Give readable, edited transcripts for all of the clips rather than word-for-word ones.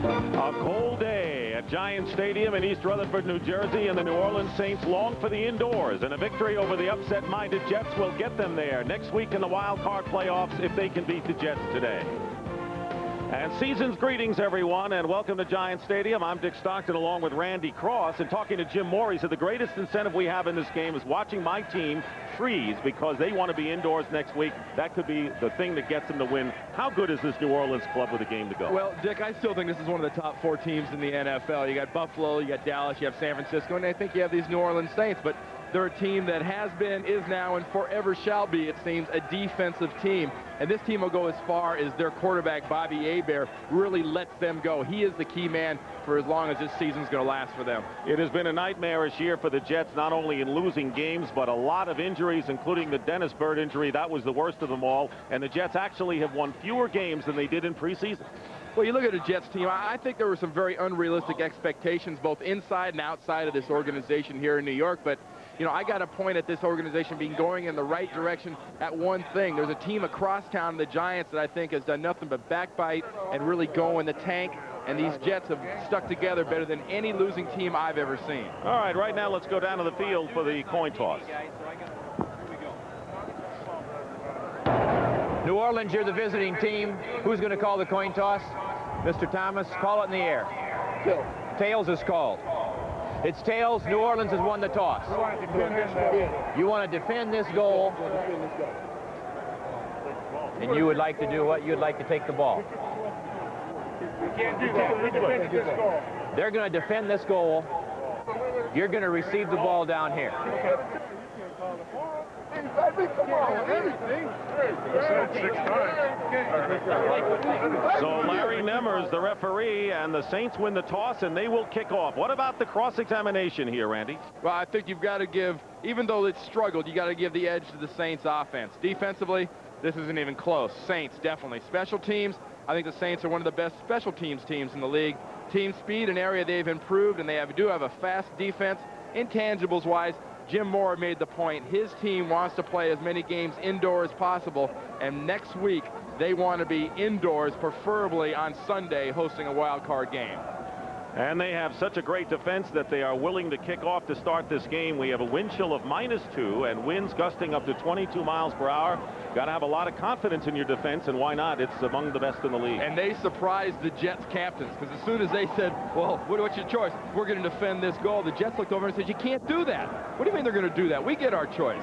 A cold day at Giant Stadium in East Rutherford, New Jersey, and the New Orleans Saints long for the indoors, and a victory over the upset-minded Jets will get them there next week in the wild card playoffs if they can beat the Jets today. And season's greetings, everyone, and welcome to Giant Stadium. I'm Dick Stockton along with Randy Cross, and talking to Jim Moore. He said the greatest incentive we have in this game is watching my team freeze because they want to be indoors next week. That could be the thing that gets them to win. How good is this New Orleans club with a game to go? Well, Dick, I still think this is one of the top 4 teams in the NFL. You got Buffalo, you got Dallas, you have San Francisco, and I think you have these New Orleans Saints, but they're a team that has been, is now, and forever shall be, it seems, a defensive team. And this team will go as far as their quarterback, Bobby Hebert, really lets them go. He is the key man for as long as this season's going to last for them. It has been a nightmarish year for the Jets, not only in losing games, but a lot of injuries, including the Dennis Byrd injury. That was the worst of them all. And the Jets actually have won fewer games than they did in preseason. Well, you look at the Jets team, I think there were some very unrealistic expectations, both inside and outside of this organization here in New York. But, you know, I got to point at this organization being going in the right direction at one thing. There's a team across town, the Giants, that I think has done nothing but backbite and really go in the tank. And these Jets have stuck together better than any losing team I've ever seen. All right, right now let's go down to the field for the coin toss. New Orleans, you're the visiting team. Who's going to call the coin toss? Mr. Thomas, call it in the air. Tails is called. It's tails. New Orleans has won the toss. You want to defend this goal. And you would like to do what? You'd like to take the ball. They're going to defend this goal. You're going to receive the ball down here. So Larry Nemers, the referee, and the Saints win the toss, and they will kick off. What about the cross-examination here, Randy? Well, I think you've got to give, even though it's struggled, you got to give the edge to the Saints offense. Defensively, this isn't even close. Saints, definitely. Special teams, I think the Saints are one of the best special teams in the league. Team speed, an area they've improved, and they do have a fast defense. Intangibles-wise, Jim Moore made the point. His team wants to play as many games indoors as possible, and next week they want to be indoors, preferably on Sunday, hosting a wild card game. And they have such a great defense that they are willing to kick off to start this game. We have a wind chill of -2 and winds gusting up to 22 miles per hour. Got to have a lot of confidence in your defense, and why not? It's among the best in the league. And they surprised the Jets captains, because as soon as they said, well, what's your choice? We're going to defend this goal, the Jets looked over and said, you can't do that. What do you mean they're going to do that? We get our choice.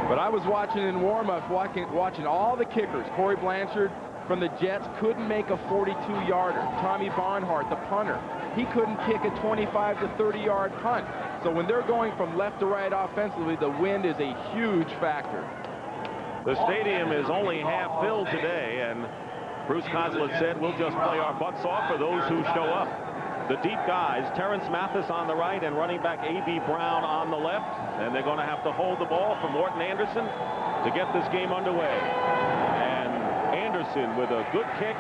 But I was watching in warm-ups, watching all the kickers. Corey Blanchard from the Jets couldn't make a 42-yarder. Tommy Barnhart, the punter, he couldn't kick a 25 to 30-yard punt. So when they're going from left to right offensively, the wind is a huge factor. The stadium is only half filled today, and Bruce Kozlitz said we'll just play our butts off for those who show up. The deep guys, Terrence Mathis on the right and running back A.B. Brown on the left, and they're going to have to hold the ball for Morton Andersen to get this game underway. Andersen with a good kick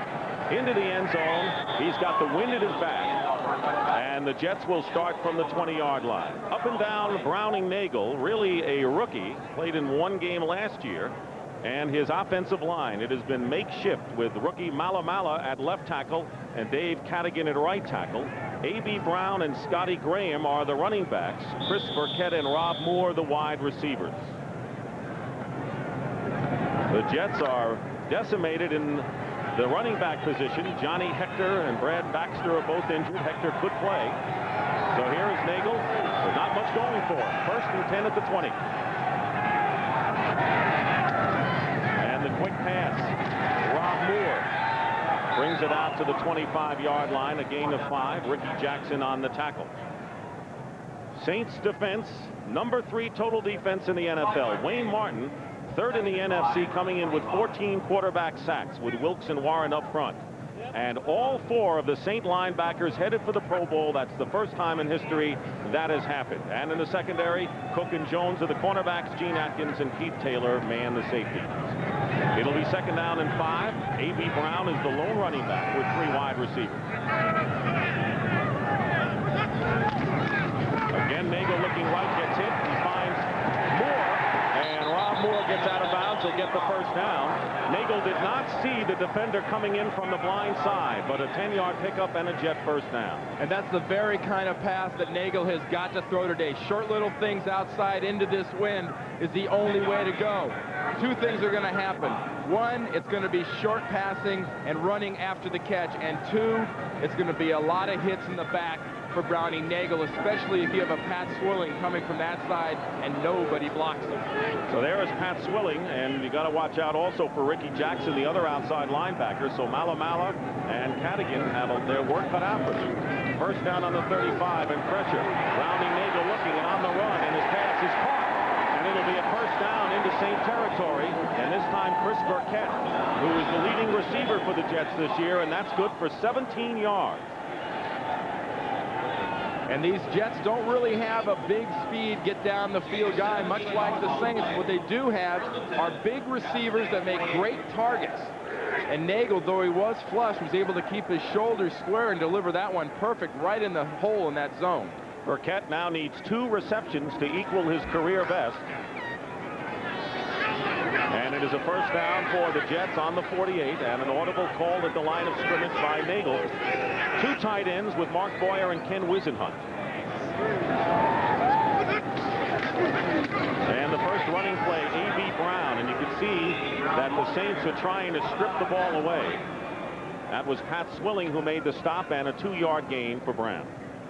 into the end zone. He's got the wind at his back. And the Jets will start from the 20-yard line. Up and down Browning Nagle, really a rookie, played in one game last year. And his offensive line, it has been makeshift with rookie Malamala at left tackle and Dave Cadigan at right tackle. A.B. Brown and Scotty Graham are the running backs. Chris Burkett and Rob Moore the wide receivers. The Jets are decimated in the running back position. Johnny Hector and Brad Baxter are both injured. Hector could play. So here is Nagle, but not much going for him. 1st and 10 at the 20. And the quick pass. Rob Moore brings it out to the 25-yard line, a gain of 5. Ricky Jackson on the tackle. Saints defense, number 3 total defense in the NFL. Wayne Martin, 3rd in the NFC, coming in with 14 quarterback sacks with Wilkes and Warren up front. And all 4 of the Saint linebackers headed for the Pro Bowl. That's the first time in history that has happened. And in the secondary, Cook and Jones are the cornerbacks. Gene Atkins and Keith Taylor man the safety. It'll be 2nd down and 5. A.B. Brown is the lone running back with 3 wide receivers. Again, Nagle looking right, gets hit. He finds Moore, and Rob Moore gets out of bounds will get the first down. Nagle did not see the defender coming in from the blind side, but a 10-yard pickup and a Jet first down. And that's the very kind of pass that Nagle has got to throw today. Short little things outside into this wind is the only way to go. Two things are going to happen. One, it's going to be short passing and running after the catch. And two, it's going to be a lot of hits in the back for Browning Nagle, especially if you have a Pat Swilling coming from that side and nobody blocks him. So there is Pat Swilling, and you got to watch out also for Ricky Jackson, the other outside linebacker. So Malamala and Cadigan have their work cut out for them. First down on the 35 and pressure. Browning Nagle looking and on the run, and his pass is caught. And it'll be a first down into Saint territory, and this time Chris Burkett, who is the leading receiver for the Jets this year, and that's good for 17 yards. And these Jets don't really have a big speed, get down the field guy, much like the Saints. What they do have are big receivers that make great targets. And Nagle, though he was flush, was able to keep his shoulders square and deliver that one perfect right in the hole in that zone. Burkett now needs 2 receptions to equal his career best. And it is a first down for the Jets on the 48, and an audible call at the line of scrimmage by Nagle. 2 tight ends with Mark Boyer and Ken Wisenhunt. And the first running play, A.B. Brown, and you can see that the Saints are trying to strip the ball away. That was Pat Swilling who made the stop, and a 2-yard gain for Brown.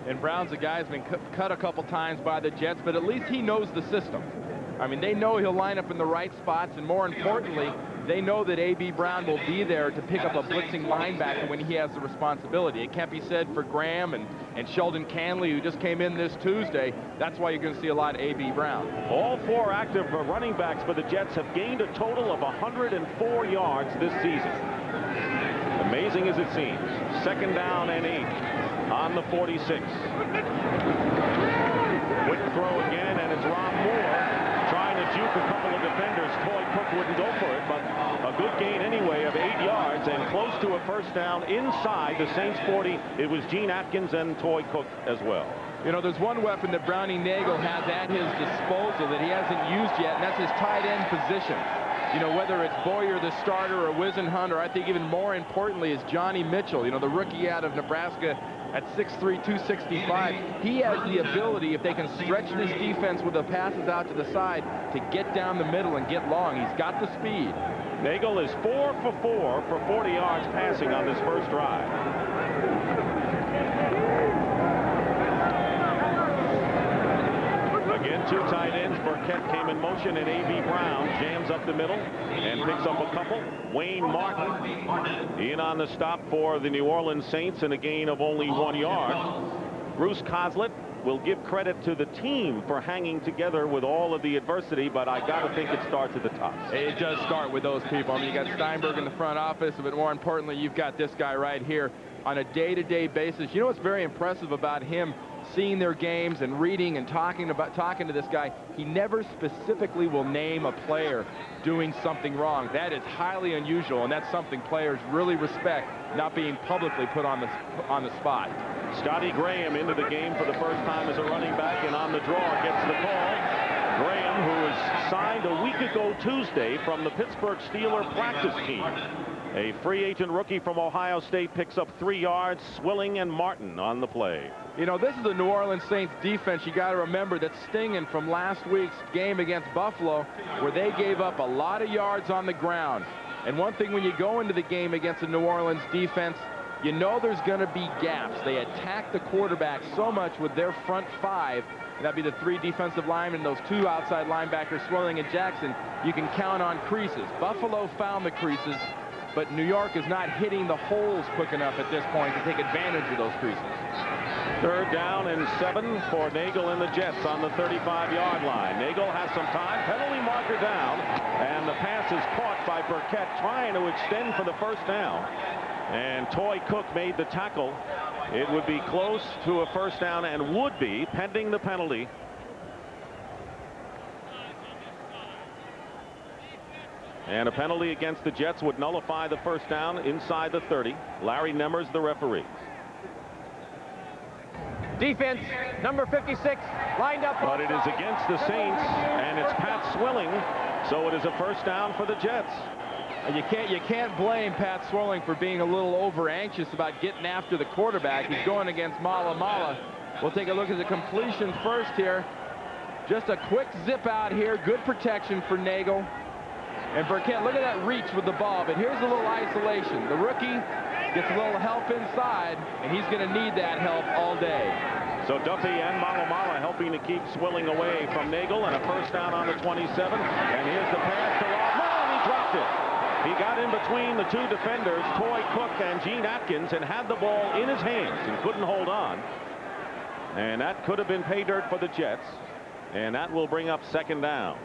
And Brown's a guy who's been cut a couple times by the Jets, but at least he knows the system. I mean, they know he'll line up in the right spots, and more importantly, they know that A.B. Brown will be there to pick up a blitzing linebacker when he has the responsibility. It can't be said for Graham and Sheldon Canley, who just came in this Tuesday. That's why you're going to see a lot of A.B. Brown. All 4 active running backs for the Jets have gained a total of 104 yards this season. Amazing as it seems. Second down and 8 on the 46. Quick throw again, and it's Rob Moore trying to juke a couple of defenders. Toy Cook wouldn't go for it, but a good gain anyway of 8 yards and close to a first down inside the Saints 40. It was Gene Atkins and Toy Cook as well. You know, there's one weapon that Browning Nagle has at his disposal that he hasn't used yet, and that's his tight end position. You know, whether it's Boyer, the starter, or Wisenhunt, or I think even more importantly is Johnny Mitchell, you know, the rookie out of Nebraska at 6'3", 265. He has the ability, if they can stretch this defense with the passes out to the side, to get down the middle and get long. He's got the speed. Nagle is 4 for 4 for 40 yards passing on this first drive. Again, 2 tight ends. Burkett came in motion, and A.B. Brown jams up the middle and picks up a couple. Wayne Martin in on the stop for the New Orleans Saints, and a gain of only 1 yard. Bruce Coslett will give credit to the team for hanging together with all of the adversity, but I got to think it starts at the top. It does start with those people. I mean, you got Steinberg in the front office, but more importantly, you've got this guy right here on a day-to-day basis. You know what's very impressive about him? Seeing their games and reading and talking to this guy, he never specifically will name a player doing something wrong. That is highly unusual, and that's something players really respect, not being publicly put on the spot. Scotty Graham into the game for the first time as a running back, and on the draw gets the call. Graham, who was signed a week ago Tuesday from the Pittsburgh Steelers practice team. A free agent rookie from Ohio State picks up 3 yards. Swilling and Martin on the play. You know, this is the New Orleans Saints defense. You got to remember that's stinging from last week's game against Buffalo, where they gave up a lot of yards on the ground. And one thing when you go into the game against the New Orleans defense, you know there's going to be gaps. They attack the quarterback so much with their front 5. That'd be the 3 defensive linemen, those 2 outside linebackers, Swilling and Jackson. You can count on creases. Buffalo found the creases, but New York is not hitting the holes quick enough at this point to take advantage of those creases. Third down and 7 for Nagle and the Jets on the 35-yard line. Nagle has some time. Penalty marker down, and the pass is caught by Burkett trying to extend for the first down. And Toy Cook made the tackle. It would be close to a first down and would be pending the penalty. And a penalty against the Jets would nullify the first down inside the 30. Larry Nemmers, the referee. Defense, number 56, lined up. But it is against the Saints, and it's Pat Swilling So it is a first down for the Jets. And you can't blame Pat Swirling for being a little over anxious about getting after the quarterback. He's going against Mala. We'll take a look at the completion first here. Just a quick zip out here. Good protection for Nagle. And Burkett, look at that reach with the ball. But here's a little isolation. The rookie gets a little help inside, and he's going to need that help all day. So Duffy and Mala helping to keep Swilling away from Nagle, and a first down on the 27. And here's the pass to Rob. He dropped it. He got in between the two defenders, Toy Cook and Gene Atkins, and had the ball in his hands and couldn't hold on. And that could have been pay dirt for the Jets. And that will bring up second down.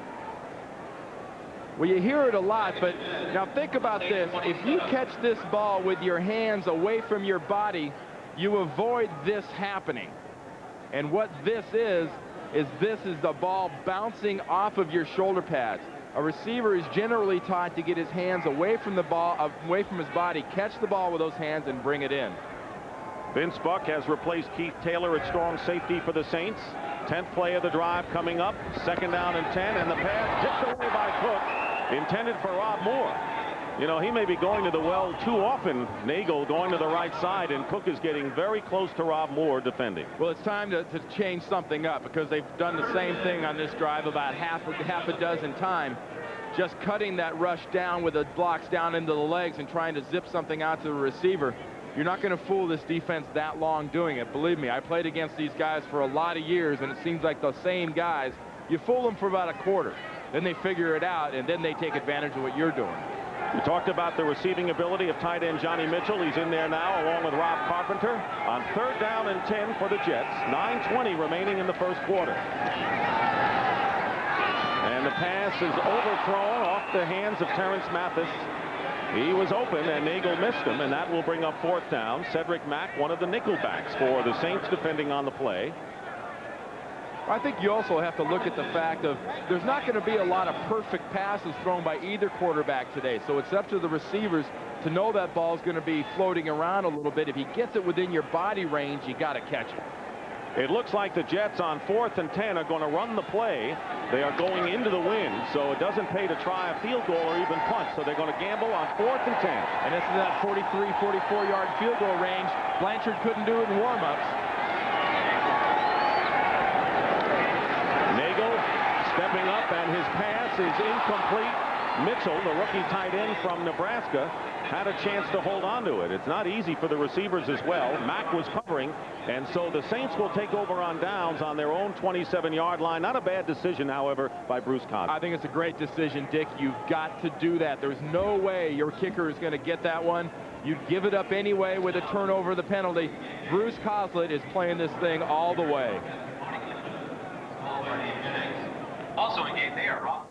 Well, you hear it a lot, but now think about this. If you catch this ball with your hands away from your body, you avoid this happening. And what this is the ball bouncing off of your shoulder pads. A receiver is generally taught to get his hands away from the ball, away from his body, catch the ball with those hands, and bring it in. Vince Buck has replaced Keith Taylor at strong safety for the Saints. 10th play of the drive coming up. Second down and 10, and the pass tipped away by Cook, intended for Rob Moore. You know, he may be going to the well too often, Nagle going to the right side, and Cook is getting very close to Rob Moore defending. Well, it's time to change something up, because they've done the same thing on this drive about half a dozen times. Just cutting that rush down with the blocks down into the legs and trying to zip something out to the receiver. You're not going to fool this defense that long doing it. Believe me, I played against these guys for a lot of years, and it seems like the same guys. You fool them for about a quarter. Then they figure it out, and then they take advantage of what you're doing. We talked about the receiving ability of tight end Johnny Mitchell. He's in there now along with Rob Carpenter on third down and 10 for the Jets. 9:20 remaining in the first quarter. And the pass is overthrown off the hands of Terrence Mathis. He was open, and Nagle missed him, and that will bring up fourth down. Cedric Mack, one of the nickel backs for the Saints, defending on the play. I think you also have to look at the fact of there's not going to be a lot of perfect passes thrown by either quarterback today. So it's up to the receivers to know that ball is going to be floating around a little bit. If he gets it within your body range, you got to catch it. It looks like the Jets on 4th and 10 are going to run the play. They are going into the wind, so it doesn't pay to try a field goal or even punt. So they're going to gamble on 4th and 10. And this is that 43, 44-yard field goal range. Blanchard couldn't do it in warm-ups. Nagle stepping up, and his pass is incomplete. Mitchell, the rookie tight end from Nebraska, had a chance to hold on to it. It's not easy for the receivers as well. Mack was covering, and so the Saints will take over on downs on their own 27-yard line. Not a bad decision, however, by Bruce Coslett. I think it's a great decision, Dick. You've got to do that. There's no way your kicker is going to get that one. You'd give it up anyway with a turnover, the penalty. Bruce Coslett is playing this thing all the way. Also in game there, Rob.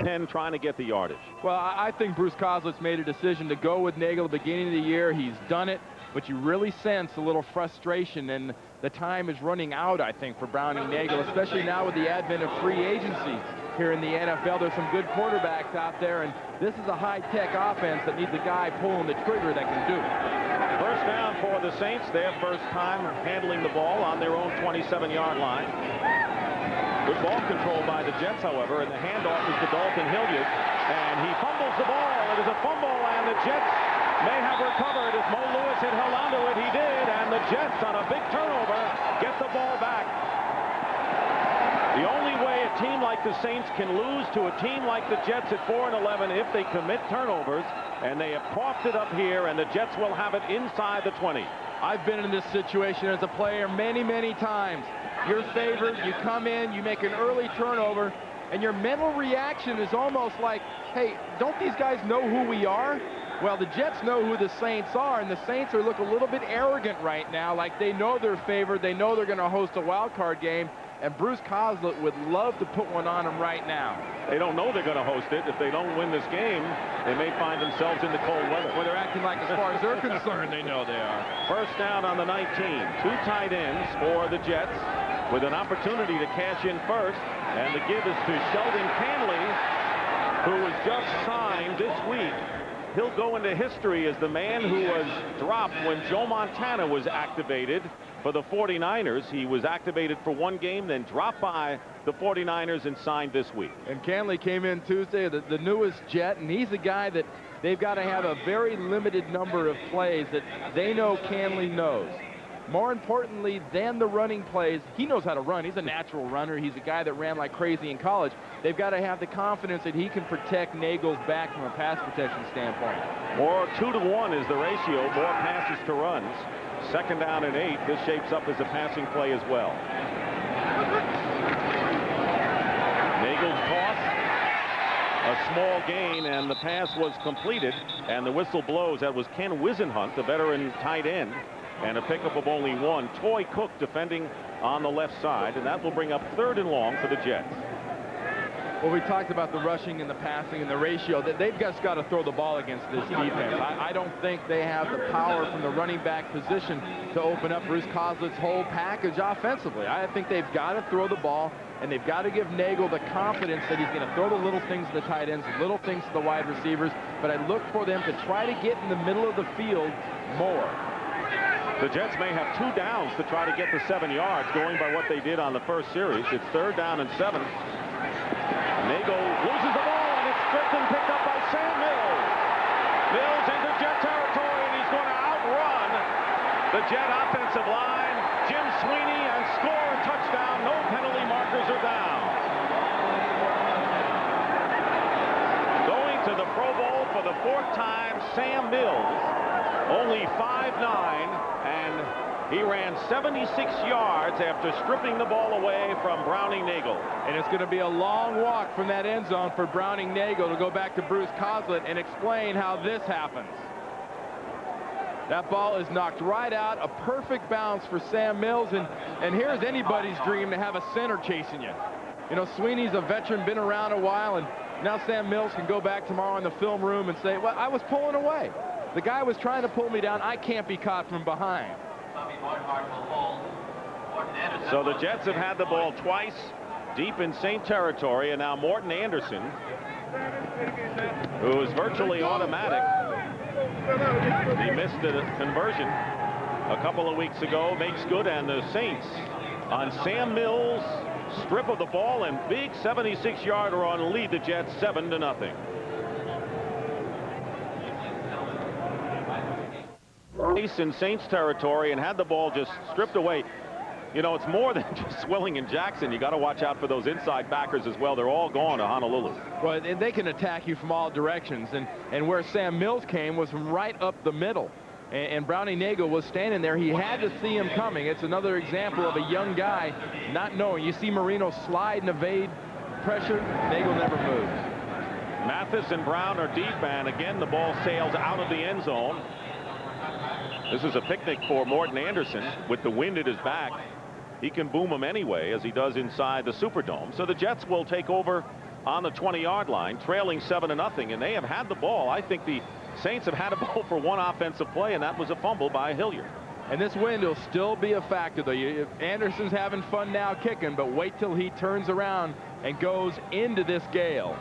10 trying to get the yardage. Well, I think Bruce Coslett's made a decision to go with Nagle at the beginning of the year. He's done it, but you really sense a little frustration, and the time is running out, I think, for Browning Nagle, especially now with the advent of free agency here in the NFL. There's some good quarterbacks out there, and this is a high-tech offense that needs a guy pulling the trigger that can do it. First down for the Saints, their first time handling the ball on their own 27-yard line. Good ball control by the Jets, however, and the handoff is to Dalton Hilliard, and he fumbles the ball. It is a fumble, and the Jets may have recovered. If Mo Lewis had held onto it, he did, and the Jets, on a big turnover, get the ball back. The only way a team like the Saints can lose to a team like the Jets at 4-11 if they commit turnovers, and they have coughed it up here, and the Jets will have it inside the 20. I've been in this situation as a player many, many times. You're favored, you come in, you make an early turnover, and your mental reaction is almost like, hey, don't these guys know who we are? Well, the Jets know who the Saints are, and the Saints are looking a little bit arrogant right now, like they know they're favored, they know they're going to host a wild card game, and Bruce Coslett would love to put one on them right now. They don't know they're going to host it. If they don't win this game, they may find themselves in the cold weather. Well, they're acting like, as far as they're concerned, they know they are. First down on the 19. Two tight ends for the Jets with an opportunity to cash in first, and the give is to Sheldon Canley, who was just signed this week. He'll go into history as the man who was dropped when Joe Montana was activated for the 49ers. He was activated for one game, then dropped by the 49ers and signed this week. And Canley came in Tuesday, the newest Jet, and he's a guy that they've got to have a very limited number of plays that they know Canley knows. More importantly than the running plays, he knows how to run. He's a natural runner. He's a guy that ran like crazy in college. They've got to have the confidence that he can protect Nagle's back from a pass protection standpoint. More 2-to-1 is the ratio, more passes to runs. Second down and 8. This shapes up as a passing play as well. Nagle's toss, a small gain, and the pass was completed, and the whistle blows. That was Ken Wisenhunt, the veteran tight end, and a pickup of only one. Toy Cook defending on the left side, and that will bring up 3rd and long for the Jets. Well, we talked about the rushing and the passing and the ratio. That they've just got to throw the ball against this defense. I don't think they have the power from the running back position to open up Bruce Coslett's whole package offensively. I think they've got to throw the ball, and they've got to give Nagle the confidence that he's going to throw the little things to the tight ends, little things to the wide receivers. But I look for them to try to get in the middle of the field more. The Jets may have 2 downs to try to get the 7 yards, going by what they did on the first series. It's 3rd down and 7. Nagle loses the ball, and it's stripped and picked up by Sam Mills. Mills into Jet territory, and he's going to outrun the Jet offensive line. Jim Sweeney, and score a touchdown. No penalty markers are down. Going to the Pro Bowl for the 4th time, Sam Mills. Only 5'9", and he ran 76 yards after stripping the ball away from Browning Nagle. And it's going to be a long walk from that end zone for Browning Nagle to go back to Bruce Coslett and explain how this happens. That ball is knocked right out, a perfect bounce for Sam Mills, and here's anybody's dream to have a center chasing you. You know, Sweeney's a veteran, been around a while, and now Sam Mills can go back tomorrow in the film room and say, well, I was pulling away. The guy was trying to pull me down. I can't be caught from behind. So the Jets have had the ball twice deep in Saint territory, and now Morton Andersen, who is virtually automatic. He missed a conversion a couple of weeks ago, makes good, and the Saints on Sam Mills' strip of the ball and big 76-yarder run lead the Jets 7-0. In Saints territory and had the ball just stripped away. You know, it's more than just Swilling and Jackson. You got to watch out for those inside backers as well. They're all gone to Honolulu. Well, and they can attack you from all directions, and where Sam Mills came was from right up the middle, and Browning Nagle was standing there. He had to see him coming. It's another example of a young guy not knowing. You see Marino slide and evade pressure. Nagle never moves. Mathis and Brown are deep, and again the ball sails out of the end zone. This is a picnic for Morton Andersen. With the wind at his back, he can boom them anyway, as he does inside the Superdome. So the Jets will take over on the 20-yard line, trailing 7-0, and they have had the ball. I think the Saints have had a ball for one offensive play, and that was a fumble by Hilliard. And this wind will still be a factor, though. Anderson's having fun now kicking, but wait till he turns around and goes into this gale.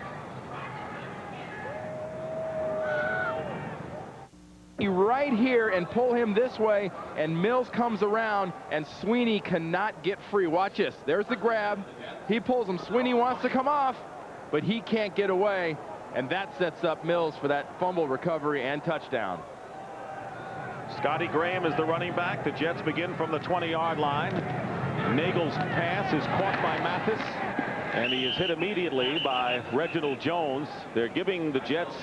Right here and pull him this way, and Mills comes around, and Sweeney cannot get free. Watch this. There's the grab. He pulls him. Sweeney wants to come off, but he can't get away, and that sets up Mills for that fumble recovery and touchdown. Scotty Graham is the running back. The Jets begin from the 20-yard line. Nagle's pass is caught by Mathis, and he is hit immediately by Reginald Jones. They're giving the Jets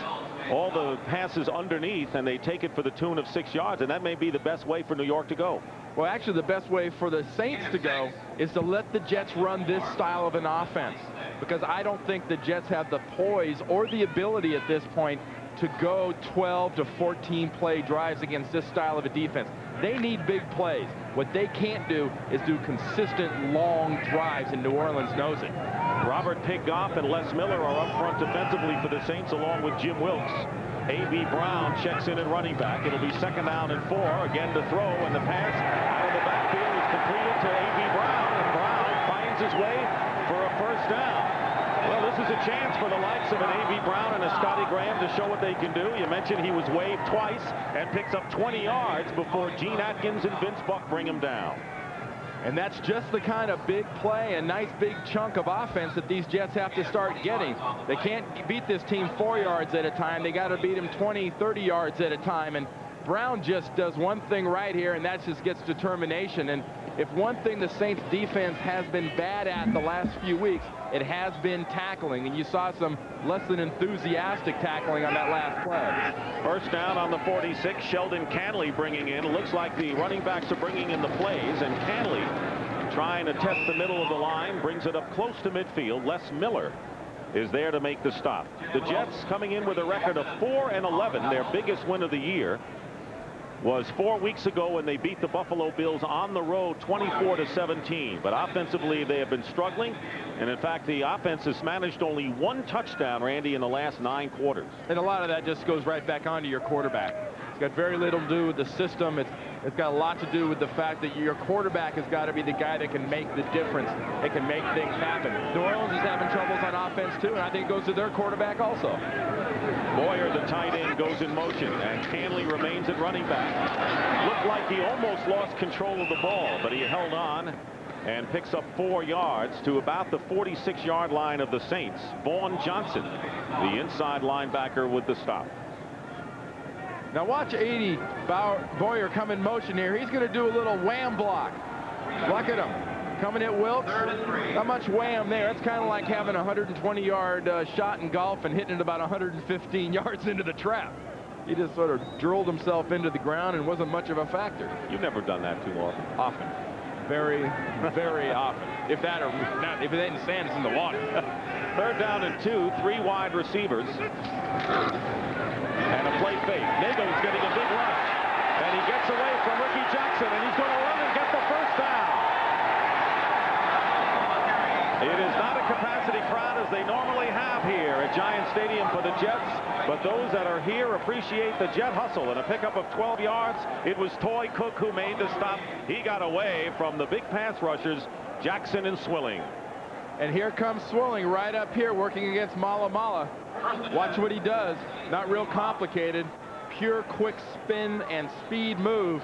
all the passes underneath, and they take it for the tune of 6 yards, and that may be the best way for New York to go. Well, actually, the best way for the Saints to go is to let the Jets run this style of an offense, because I don't think the Jets have the poise or the ability at this point to go 12 to 14 play drives against this style of a defense. They need big plays. What they can't do is do consistent long drives, and New Orleans knows it. Robert Piggoff and Les Miller are up front defensively for the Saints, along with Jim Wilkes. A.B. Brown checks in at running back. It'll be 2nd down and 4. Again to throw, and the pass out of the backfield is completed to A.B. Brown, and Brown finds his way for a 1st down. Well, this is a chance for the likes of an A.B. Brown and a Scotty Graham to show what they can do. You mentioned he was waived twice and picks up 20 yards before Gene Atkins and Vince Buck bring him down. And that's just the kind of big play, a nice big chunk of offense that these Jets have to start getting. They can't beat this team 4 yards at a time. They got to beat them 20, 30 yards at a time. And Brown just does one thing right here, and that just gets determination. And if one thing the Saints defense has been bad at the last few weeks, it has been tackling. And you saw some less than enthusiastic tackling on that last play. First down on the 46. Sheldon Canley bringing in. It looks like the running backs are bringing in the plays, and Canley trying to test the middle of the line, brings it up close to midfield. Les Miller is there to make the stop. The Jets coming in with a record of 4-11, their biggest win of the year was 4 weeks ago when they beat the Buffalo Bills on the road 24-17. But offensively, they have been struggling. And in fact, the offense has managed only one touchdown, Randy, in the last 9 quarters. And a lot of that just goes right back onto your quarterback. It's got very little to do with the system. It's got a lot to do with the fact that your quarterback has got to be the guy that can make the difference. It can make things happen. New Orleans is having troubles on offense too, and I think it goes to their quarterback also. Boyer, the tight end, goes in motion, and Canley remains at running back. Looked like he almost lost control of the ball, but he held on and picks up 4 yards to about the 46-yard line of the Saints. Vaughn Johnson, the inside linebacker, with the stop. Now watch 80 Boyer come in motion here. He's going to do a little wham block. Look at him. Coming at Wilkes. Not much wham there. It's kind of like having a 120-yard shot in golf and hitting it about 115 yards into the trap. He just sort of drilled himself into the ground and wasn't much of a factor. You've never done that too often. Very, very often. If that or not, if it ain't sand, it's in the water. Third down and 2, 3 wide receivers. And a play fake. Nagle's getting a big rush. And he gets away from Ricky Jackson, and he's going to run and get the first down. It is not a capacity crowd as they normally have here at Giant Stadium for the Jets, but those that are here appreciate the Jet hustle. And a pickup of 12 yards. It was Toy Cook who made the stop. He got away from the big pass rushers, Jackson and Swilling. And here comes Swilling right up here working against Mala Mala. Watch what he does. Not real complicated. Pure quick spin and speed move.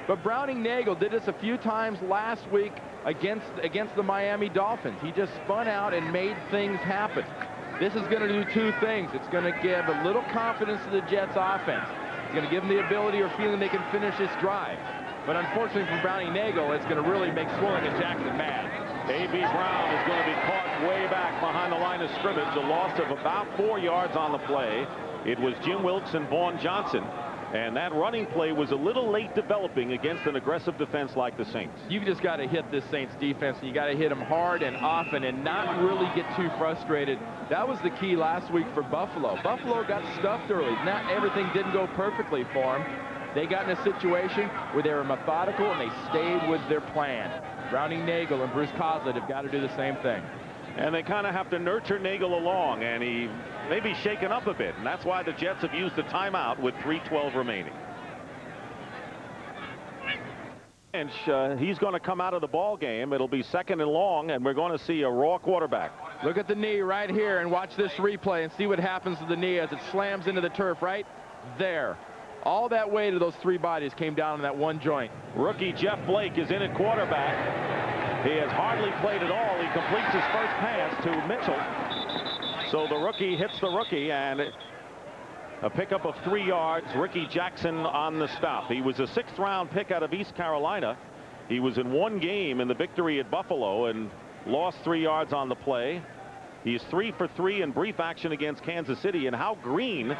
But Browning Nagle did this a few times last week against the Miami Dolphins. He just spun out and made things happen. This is going to do 2 things. It's going to give a little confidence to the Jets offense. It's going to give them the ability or feeling they can finish this drive. But unfortunately for Browning Nagle, it's going to really make Swilling and Jackson mad. A.B. Brown is going to be caught way back behind the line of scrimmage. A loss of about 4 yards on the play. It was Jim Wilkes and Vaughn Johnson. And that running play was a little late developing against an aggressive defense like the Saints. You've just got to hit this Saints defense, and you got to hit them hard and often and not really get too frustrated. That was the key last week for Buffalo. Buffalo got stuffed early. Not everything didn't go perfectly for them. They got in a situation where they were methodical and they stayed with their plan. Browning Nagle and Bruce Coslett have got to do the same thing. And they kind of have to nurture Nagle along, and he may be shaken up a bit, and that's why the Jets have used the timeout with 3:12 remaining. And he's going to come out of the ball game. It'll be 2nd and long, and we're going to see a raw quarterback. Look at the knee right here and watch this replay and see what happens to the knee as it slams into the turf right there. All that weight of those 3 bodies came down in that one joint. Rookie Jeff Blake is in at quarterback. He has hardly played at all. He completes his first pass to Mitchell. So the rookie hits the rookie, and a pickup of 3 yards. Ricky Jackson on the stop. He was a 6th-round pick out of East Carolina. He was in 1 game in the victory at Buffalo and lost 3 yards on the play. He's 3 for 3 in brief action against Kansas City. And how green,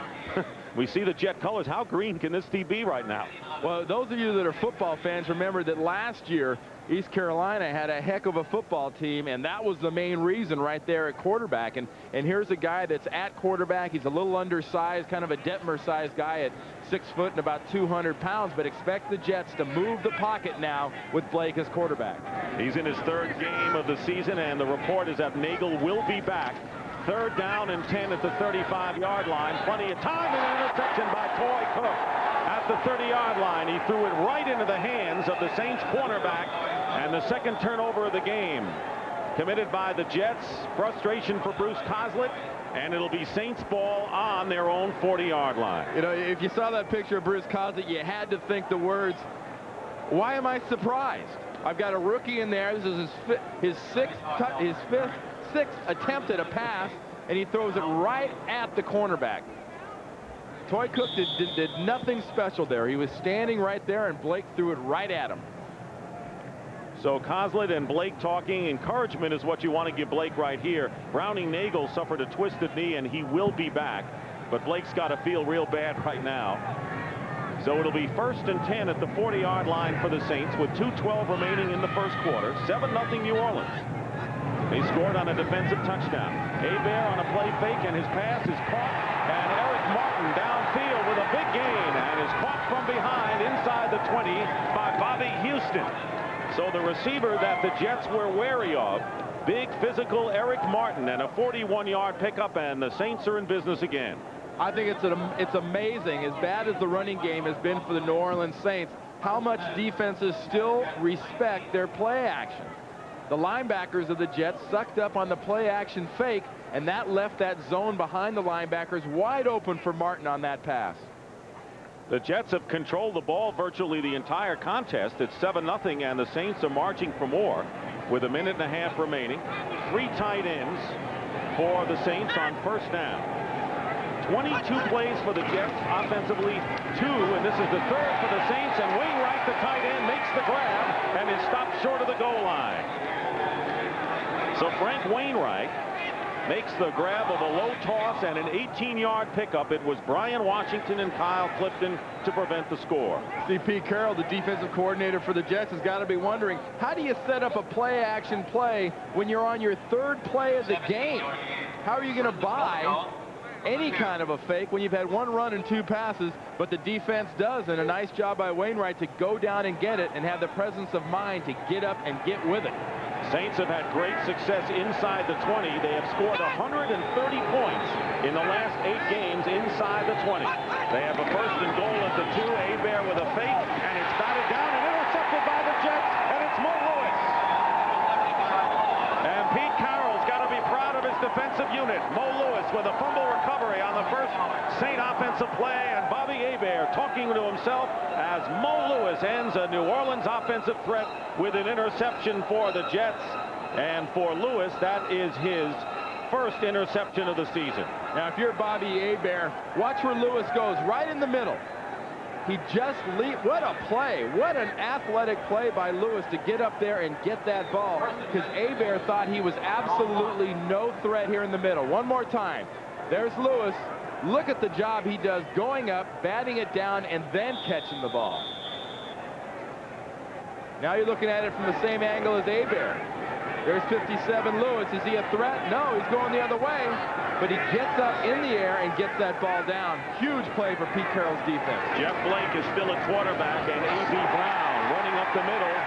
we see the Jet colors, how green can this team be right now? Well, those of you that are football fans remember that last year East Carolina had a heck of a football team, and that was the main reason right there at quarterback. And here's a guy that's at quarterback. He's a little undersized, kind of a Detmer-sized guy at 6 foot and about 200 pounds, but expect the Jets to move the pocket now with Blake as quarterback. He's in his 3rd game of the season, and the report is that Nagle will be back. 3rd down and 10 at the 35-yard line. Plenty of time, and an interception by Toy Cook at the 30-yard line. He threw it right into the hands of the Saints cornerback, and the 2nd turnover of the game. committed by the Jets. Frustration for Bruce Coslet, and it'll be Saints ball on their own 40-yard line. You know, if you saw that picture of Bruce Coslet, you had to think the words, why am I surprised? I've got a rookie in there. This is his sixth attempt at a pass, and he throws it right at the cornerback. Toy Cook did nothing special there. He was standing right there, and Blake threw it right at him. So Coslet and Blake talking. Encouragement is what you want to give Blake right here. Browning Nagle suffered a twisted knee, and he will be back. But Blake's got to feel real bad right now. So it'll be 1st and 10 at the 40-yard line for the Saints with 2:12 remaining in the first quarter. 7-0 New Orleans. They scored on a defensive touchdown. Hebert on a play fake, and his pass is caught. And Eric Martin downfield with a big gain, and is caught from behind inside the 20 by Bobby Houston. So the receiver that the Jets were wary of, big physical Eric Martin, and a 41-yard pickup, and the Saints are in business again. I think it's amazing, as bad as the running game has been for the New Orleans Saints, how much defenses still respect their play action. The linebackers of the Jets sucked up on the play action fake, and that left that zone behind the linebackers wide open for Martin on that pass. The Jets have controlled the ball virtually the entire contest. It's 7-0, and the Saints are marching for more with 1.5 minutes remaining. 3 tight ends for the Saints on first down. 22 plays for the Jets, offensively 2, and this is the 3rd for the Saints, and Wainwright, the tight end, makes the grab and is stopped short of the goal line. So Frank Wainwright makes the grab of a low toss and an 18-yard pickup. It was Brian Washington and Kyle Clifton to prevent the score. See, Pete Carroll, the defensive coordinator for the Jets, has got to be wondering, how do you set up a play-action play when you're on your 3rd play of the game? How are you going to buy any kind of a fake when you've had 1 run and 2 passes? But the defense does, and a nice job by Wainwright to go down and get it and have the presence of mind to get up and get with it. Saints have had great success inside the 20. They have scored 130 points in the last 8 games inside the 20. They have a 1st and goal at the 2. Hebert with a fake, and it's batted down and intercepted by the Jets, and it's Mo Lewis. And Pete Carroll's got to be proud of his defensive unit. Mo Lewis with a fumble recovery on the first Saint offensive play, and Bobby Hebert talking to himself as Mo Lewis ends a New Orleans offensive threat with an interception for the Jets. And for Lewis, that is his 1st interception of the season. Now, if you're Bobby Hebert, watch where Lewis goes, right in the middle. He just what a play. What an athletic play by Lewis to get up there and get that ball, because Hebert thought he was absolutely no threat here in the middle. One more time. There's Lewis. Look at the job he does going up, batting it down, and then catching the ball. Now you're looking at it from the same angle as Hebert. There's 57 Lewis. Is he a threat? No, he's going the other way. But he gets up in the air and gets that ball down. Huge play for Pete Carroll's defense. Jeff Blake is still at quarterback, and A.B. Brown running up the middle.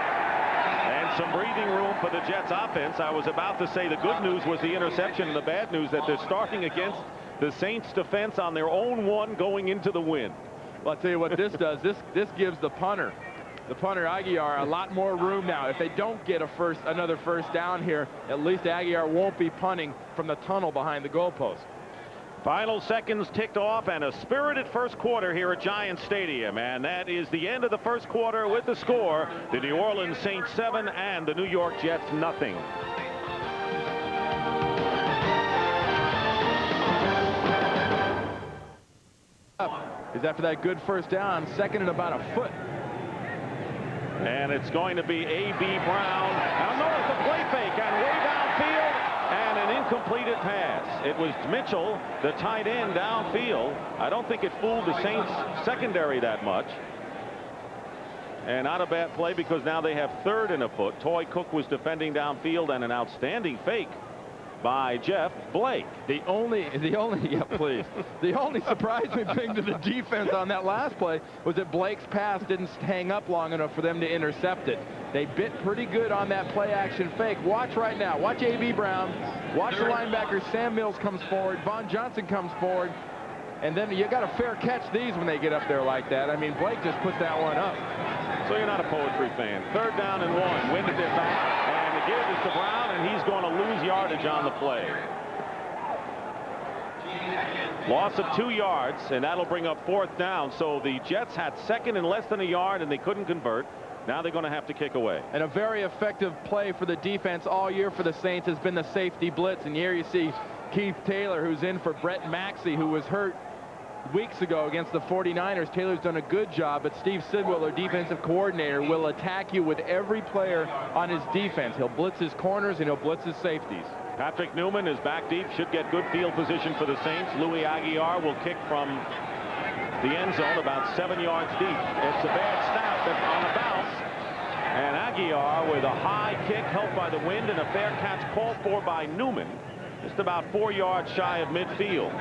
And some breathing room for the Jets offense. I was about to say the good news was the interception, and the bad news that they're starting against the Saints defense on their own 1 going into the win. Well, I'll tell you what this does. This gives the punter Aguiar, a lot more room now. If they don't get another first down here, at least Aguiar won't be punting from the tunnel behind the goalpost. Final seconds ticked off, and a spirited first quarter here at Giants Stadium. And that is the end of the first quarter with the score. The New Orleans Saints 7 and the New York Jets nothing. Is after that good first down, 2nd and about a foot. And it's going to be A.B. Brown. Now notice the play fake and way downfield, and an incompleted pass. It was Mitchell, the tight end, downfield. I don't think it fooled the Saints secondary that much. And not a bad play, because now they have 3rd and a foot. Toy Cook was defending downfield, and an outstanding fake by Jeff Blake. The only surprising thing to the defense on that last play was that Blake's pass didn't hang up long enough for them to intercept it. They bit pretty good on that play action fake. Watch right now. Watch A.B. Brown. Watch the linebacker. Sam Mills comes forward. Von Johnson comes forward. And then you got a fair catch these when they get up there like that. I mean, Blake just put that one up. So you're not a poetry fan. 3rd down and 1. Wind at their back, and give is to Brown, and he's going to lose yardage on the play. Loss of 2 yards, and that'll bring up 4th down. So the Jets had 2nd and less than a yard, and they couldn't convert. Now they're going to have to kick away. And a very effective play for the defense all year for the Saints has been the safety blitz. And here you see Keith Taylor, who's in for Brett Maxey, who was hurt weeks ago against the 49ers. Taylor's done a good job, but Steve Sidwell, their defensive coordinator, will attack you with every player on his defense. He'll blitz his corners and he'll blitz his safeties. Patrick Newman is back deep, should get good field position for the Saints. Louis Aguiar will kick from the end zone about 7 yards deep. It's a bad snap on a bounce, and Aguiar with a high kick helped by the wind and a fair catch called for by Newman, just about 4 yards shy of midfield.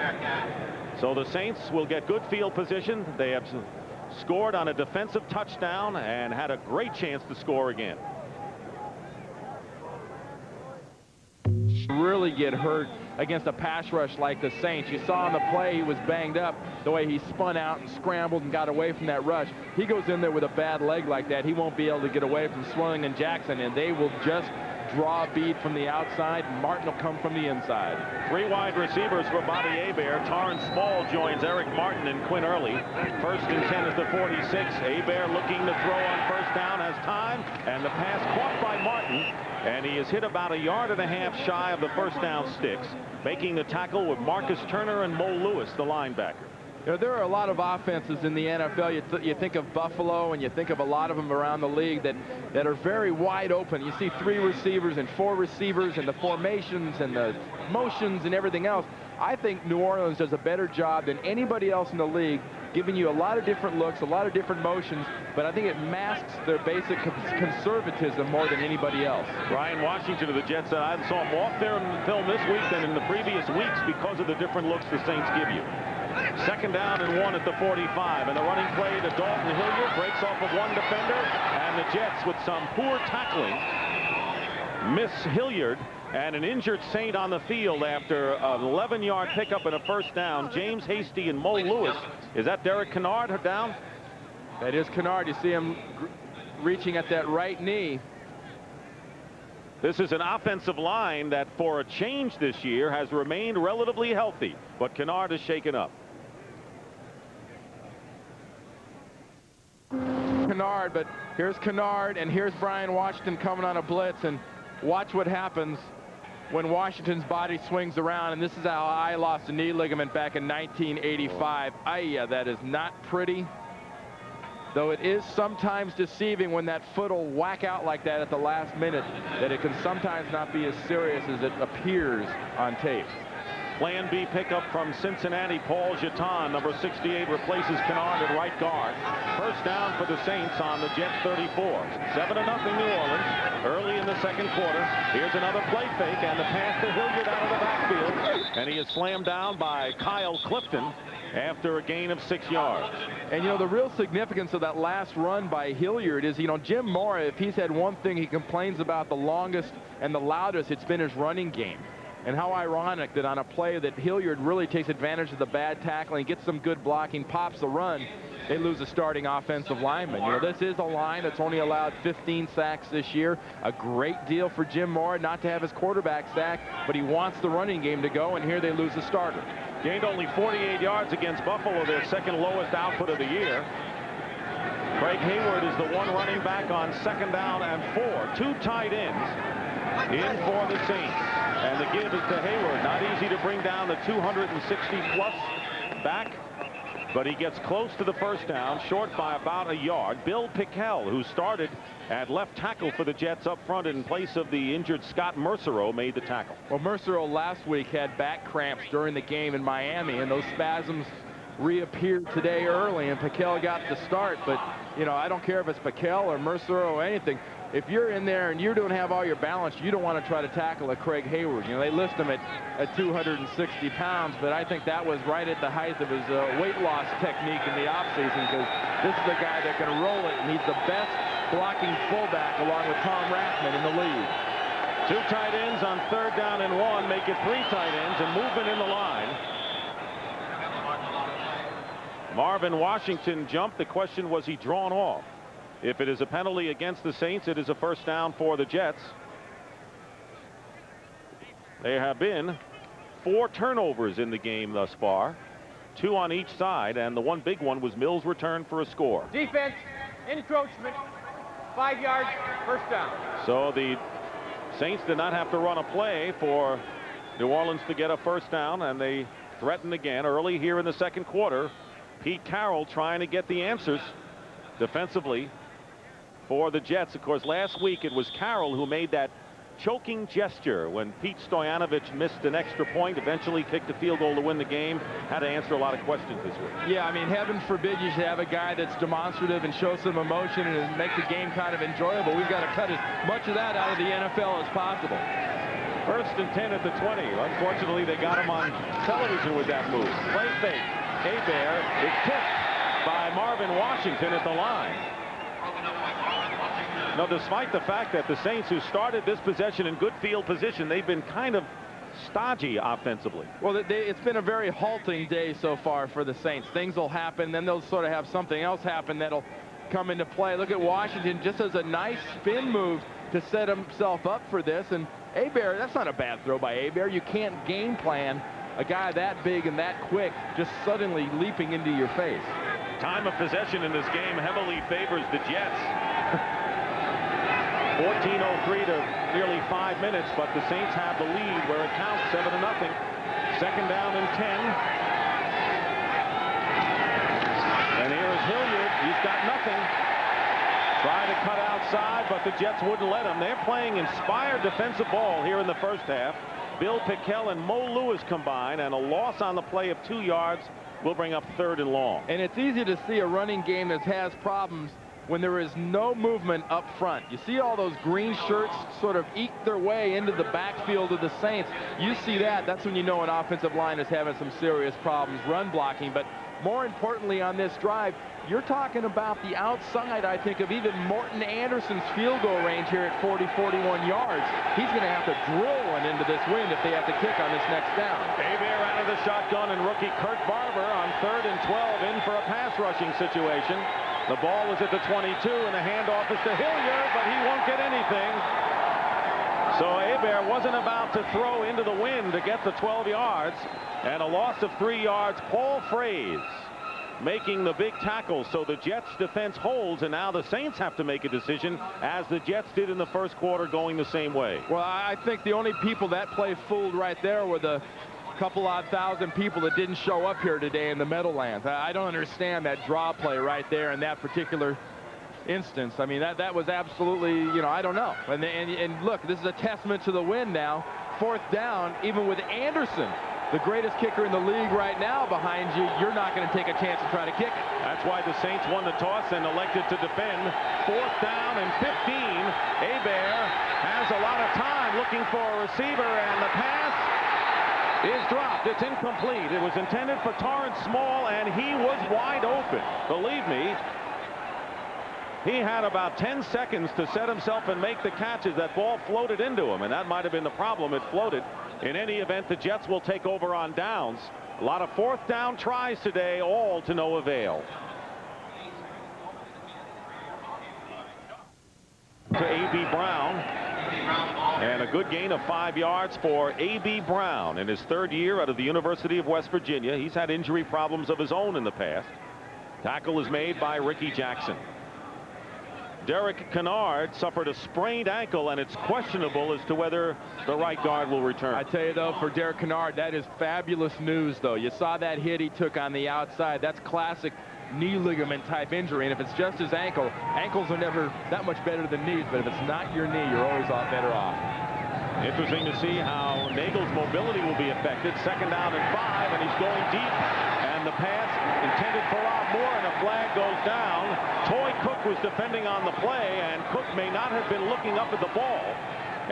So the Saints will get good field position. They have scored on a defensive touchdown and had a great chance to score again. Really get hurt against a pass rush like the Saints. You saw on the play he was banged up, the way he spun out and scrambled and got away from that rush. He goes in there with a bad leg like that, he won't be able to get away from Swilling and Jackson, and they will just draw a bead from the outside. Martin will come from the inside. 3 wide receivers for Bobby Hebert. Torrance Small joins Eric Martin and Quinn Early. 1st and 10 is the 46. Hebert looking to throw on 1st down, has time, and the pass caught by Martin, and he is hit about 1.5 yards shy of the 1st down sticks. Making the tackle with Marcus Turner and Mo Lewis, the linebacker. You know, there are a lot of offenses in the NFL. You think of Buffalo, and you think of a lot of them around the league that are very wide open. You see 3 receivers and 4 receivers and the formations and the motions and everything else. I think New Orleans does a better job than anybody else in the league, giving you a lot of different looks, a lot of different motions, but I think it masks their basic conservatism more than anybody else. Ryan Washington of the Jets said, I saw him off there in film this week than in the previous weeks because of the different looks the Saints give you. 2nd down and 1 at the 45, and the running play to Dalton Hilliard breaks off of 1 defender, and the Jets with some poor tackling miss Hilliard, and an injured Saint on the field after an 11-yard pickup and a 1st down. James Hasty and Mo Lewis. Is that Derek Kennard down? That is Kennard. You see him reaching at that right knee. This is an offensive line that for a change this year has remained relatively healthy, but Kennard is shaken up. Kennard, but here's Kennard and here's Brian Washington coming on a blitz, and watch what happens when Washington's body swings around. And this is how I lost a knee ligament back in 1985. Yeah, that is not pretty, though it is sometimes deceiving when that foot will whack out like that at the last minute, that it can sometimes not be as serious as it appears on tape. Plan B pickup from Cincinnati. Paul Jeton, number 68, replaces Kennard at right guard. 1st down for the Saints on the Jets 34. 7-0 New Orleans early in the 2nd quarter. Here's another play fake, and the pass to Hilliard out of the backfield, and he is slammed down by Kyle Clifton after a gain of 6 yards. And you know, the real significance of that last run by Hilliard is, you know, Jim Mora, if he's had one thing he complains about the longest and the loudest, it's been his running game. And how ironic that on a play that Hilliard really takes advantage of the bad tackling, gets some good blocking, pops the run, they lose a starting offensive lineman. You know, this is a line that's only allowed 15 sacks this year. A great deal for Jim Mora not to have his quarterback sacked, but he wants the running game to go, and here they lose the starter. Gained only 48 yards against Buffalo, their 2nd lowest output of the year. Craig Hayward is the one running back on 2nd down and 4. 2 tight ends in for the Saints. And the give is to Hayward. Not easy to bring down the 260-plus back, but he gets close to the 1st down, short by about 1 yard. Bill Pickell, who started at left tackle for the Jets up front in place of the injured Scott Mercereau, made the tackle. Well, Mercereau last week had back cramps during the game in Miami, and those spasms reappeared today early, and Pickell got the start. But, you know, I don't care if it's Pickell or Mercereau or anything. If you're in there and you don't have all your balance, you don't want to try to tackle a Craig Hayward. You know, they list him at 260 pounds, but I think that was right at the height of his weight loss technique in the offseason, because this is the guy that can roll it, and he's the best blocking fullback along with Tom Rathman in the league. 2 tight ends on 3rd down and 1, make it 3 tight ends, and movement in the line. Marvin Washington jumped. The question, was he drawn off? If it is a penalty against the Saints, it is a 1st down for the Jets. There have been 4 turnovers in the game thus far, 2 on each side, and the one big one was Mills' return for a score. Defense, encroachment, 5 yards, first down. So the Saints did not have to run a play for New Orleans to get a first down, and they threatened again early here in the second quarter. Pete Carroll trying to get the answers defensively for the Jets. Of course, last week it was Carroll who made that choking gesture when Pete Stoyanovich missed an extra point, eventually kicked a field goal to win the game. Had to answer a lot of questions this week. Yeah, I mean, heaven forbid you should have a guy that's demonstrative and show some emotion and make the game kind of enjoyable. We've got to cut as much of that out of the NFL as possible. 1st and 10 at the 20. Unfortunately, they got him on television with that move. Play fake. Hebert is tipped by Marvin Washington at the line. Now, despite the fact that the Saints, who started this possession in good field position, they've been kind of stodgy offensively. Well, it's been a very halting day so far for the Saints. Things will happen, then they'll sort of have something else happen that'll come into play. Look at Washington, just as a nice spin move to set himself up for this. And Hebert, that's not a bad throw by Hebert. You can't game plan a guy that big and that quick just suddenly leaping into your face. Time of possession in this game heavily favors the Jets. 14:03 to nearly 5 minutes, but the Saints have the lead where it counts 7-0. 2nd down and 10. And here's Hilliard. He's got nothing. Try to cut outside, but the Jets wouldn't let him. They're playing inspired defensive ball here in the first half. Bill Pickell and Mo Lewis combine, and a loss on the play of 2 yards will bring up 3rd and long. And it's easy to see a running game that has problems when there is no movement up front. You see all those green shirts sort of eke their way into the backfield of the Saints. You see that, that's when you know an offensive line is having some serious problems run blocking. But more importantly on this drive, you're talking about the outside, I think, of even Morton Andersen's field goal range here at 40-41 yards. He's going to have to drill one into this wind if they have to kick on this next down. Hebert out of the shotgun, and rookie Kurt Barber on 3rd and 12 in for a pass rushing situation. The ball is at the 22, and the handoff is to Hilliard, but he won't get anything. So Hebert wasn't about to throw into the wind to get the 12 yards, and a loss of 3 yards. Paul Fraze making the big tackle, so the Jets defense holds, and now the Saints have to make a decision, as the Jets did in the first quarter, going the same way. Well, I think the only people that play fooled right there were the couple odd thousand people that didn't show up here today in the Meadowlands. I don't understand that draw play right there in that particular instance. I mean, that was absolutely, you know, I don't know. And look, this is a testament to the win now. 4th down, even with Andersen, the greatest kicker in the league right now, behind you, you're not going to take a chance to try to kick it. That's why the Saints won the toss and elected to defend. 4th down and 15. Hebert has a lot of time looking for a receiver, and the pass is dropped. It's incomplete. It was intended for Torrance Small, and he was wide open. Believe me, he had about 10 seconds to set himself and make the catches. That ball floated into him, and that might have been the problem. It floated. In any event, the Jets will take over on downs. A lot of 4th down tries today, all to no avail. To A.B. Brown, and a good gain of 5 yards for A.B. Brown in his 3rd year out of the University of West Virginia. He's had injury problems of his own in the past. Tackle is made by Ricky Jackson. Derek Kennard suffered a sprained ankle, and it's questionable as to whether the right guard will return. I tell you, though, for Derek Kennard, that is fabulous news, though. You saw that hit he took on the outside. That's classic knee ligament type injury, and if it's just his ankle, ankles are never that much better than knees, but if it's not your knee, you're always better off. Interesting to see how Nagle's mobility will be affected. 2nd down and 5, and he's going deep, and the pass intended for Rob Moore, and a flag goes down. Toy Cook was defending on the play, and Cook may not have been looking up at the ball.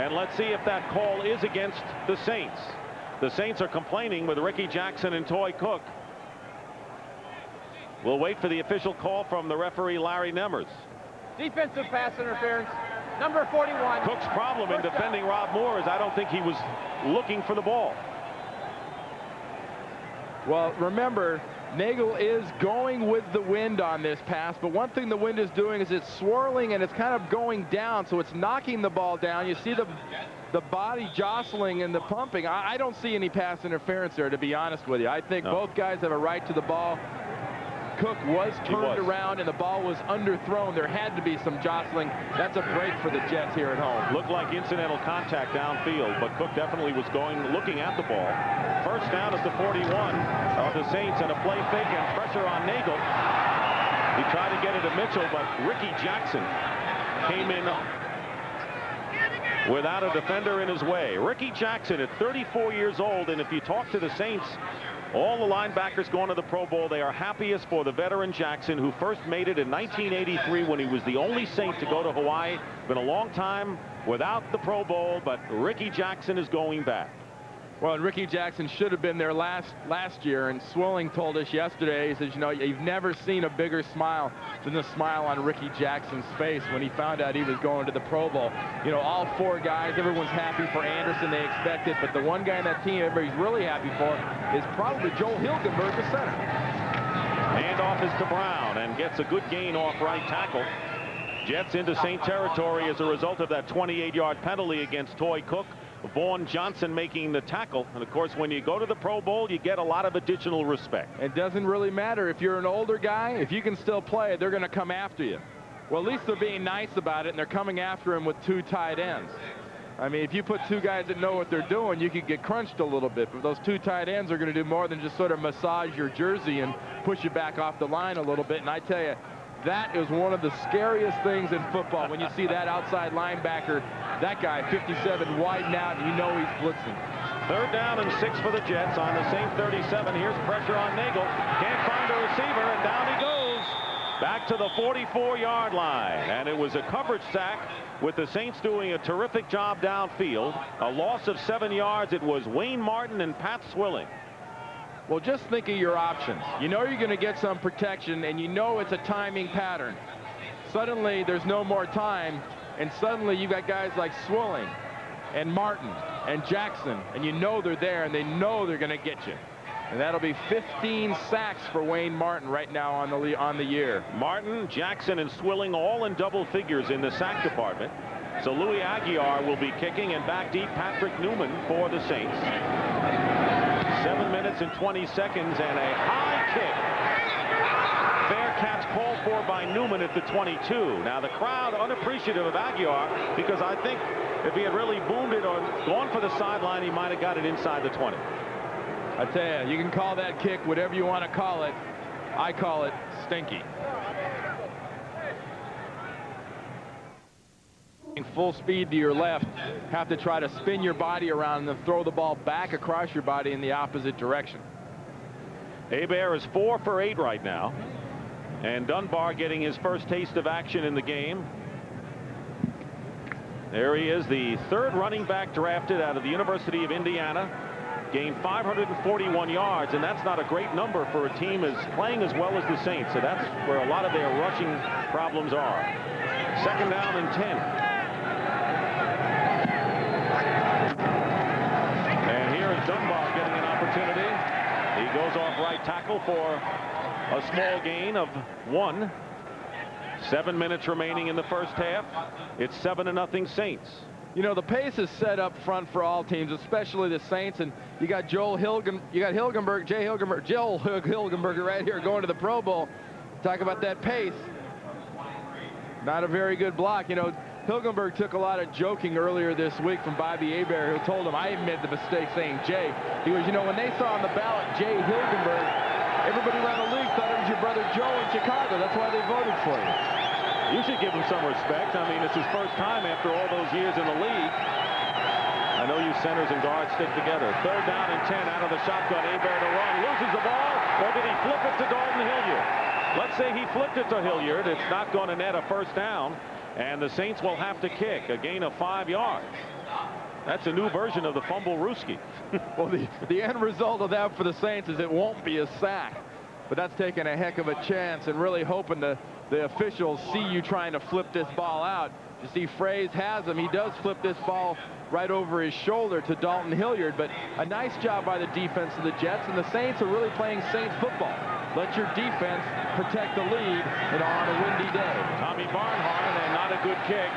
And let's see if that call is against the Saints. The Saints are complaining with Ricky Jackson and Toy Cook. We'll wait for the official call from the referee, Larry Nemmers. Defensive pass interference, number 41. Cook's problem in defending Rob Moore is I don't think he was looking for the ball. Well, remember, Nagle is going with the wind on this pass, but one thing the wind is doing is it's swirling and it's kind of going down, so it's knocking the ball down. You see the body jostling and the pumping. I don't see any pass interference there, to be honest with you. I think both guys have a right to the ball. Cook was turned around and the ball was underthrown. There had to be some jostling. That's a break for the Jets here at home. Looked like incidental contact downfield, but Cook definitely was looking at the ball. First down at the 41 of the Saints, and a play fake and pressure on Nagle. He tried to get it to Mitchell, but Ricky Jackson came in without a defender in his way. Ricky Jackson at 34 years old, and if you talk to the Saints, all the linebackers going to the Pro Bowl, they are happiest for the veteran Jackson, who first made it in 1983 when he was the only Saint to go to Hawaii. Been a long time without the Pro Bowl, but Ricky Jackson is going back. Well, and Ricky Jackson should have been there last year, and Swilling told us yesterday, he says, you know, you've never seen a bigger smile than the smile on Ricky Jackson's face when he found out he was going to the Pro Bowl. You know, all four guys, everyone's happy for Andersen, they expect it, but the one guy on that team everybody's really happy for is probably Joel Hilgenberg, the center. Handoff is to Brown, and gets a good gain off right tackle. Jets into Saint territory as a result of that 28-yard penalty against Toy Cook. Vaughn Johnson making the tackle, and of course when you go to the Pro Bowl you get a lot of additional respect. It doesn't really matter if you're an older guy. If you can still play, they're going to come after you. Well, at least they're being nice about it, and they're coming after him with two tight ends. I mean, if you put two guys that know what they're doing, you could get crunched a little bit, but those two tight ends are going to do more than just sort of massage your jersey and push you back off the line a little bit. And I tell you, that is one of the scariest things in football, when you see that outside linebacker, that guy 57, widen out, and you know he's blitzing. Third down and 6 for the Jets on the Saint 37. Here's pressure on Nagle. Can't find a receiver, and down he goes. Back to the 44-yard line. And it was a coverage sack with the Saints doing a terrific job downfield. A loss of 7 yards. It was Wayne Martin and Pat Swilling. Well, just think of your options. You know you're going to get some protection, and you know it's a timing pattern. Suddenly, there's no more time, and suddenly you've got guys like Swilling and Martin and Jackson, and you know they're there, and they know they're going to get you. And that'll be 15 sacks for Wayne Martin right now on the year. Martin, Jackson, and Swilling all in double figures in the sack department. So Louis Aguiar will be kicking, and back deep Patrick Newman for the Saints. 7 minutes and 20 seconds, and a high kick. Fair catch called for by Newman at the 22. Now the crowd unappreciative of Aguiar, because I think if he had really boomed it or gone for the sideline, he might have got it inside the 20. I tell you, you can call that kick whatever you want to call it. I call it stinky. Full speed to your left, have to try to spin your body around and then throw the ball back across your body in the opposite direction. Hebert is 4 for 8 right now, and Dunbar getting his first taste of action in the game. There he is, the third running back drafted out of the University of Indiana. Gained 541 yards, and that's not a great number for a team as playing as well as the Saints. So that's where a lot of their rushing problems are. Second down and 10. Dunbar getting an opportunity. He goes off right tackle for a small gain of 1. 7 minutes remaining in the first half. It's 7-0 Saints. You know, the pace is set up front for all teams, especially the Saints, and you got Joel Hilgenberg right here going to the Pro Bowl. Talk about that pace. Not a very good block. You know, Hilgenberg took a lot of joking earlier this week from Bobby Hebert, who told him, I made the mistake saying Jay. He goes, you know, when they saw on the ballot Jay Hilgenberg, everybody around the league thought it was your brother Joe in Chicago. That's why they voted for you. You should give him some respect. I mean, it's his first time after all those years in the league. I know you centers and guards stick together. Third down and 10 out of the shotgun. Hebert to run. Loses the ball, or did he flip it to Dalton Hilliard? Let's say he flipped it to Hilliard. It's not going to net a first down. And the Saints will have to kick, a gain of 5 yards. That's a new version of the fumble-rooski. Well, the end result of that for the Saints is it won't be a sack. But that's taking a heck of a chance and really hoping the officials see you trying to flip this ball out. You see Fraze has him. He does flip this ball right over his shoulder to Dalton Hilliard. But a nice job by the defense of the Jets. And the Saints are really playing Saints football. let your defense protect the lead on a windy day. Tommy Barnhart, and not a good kick.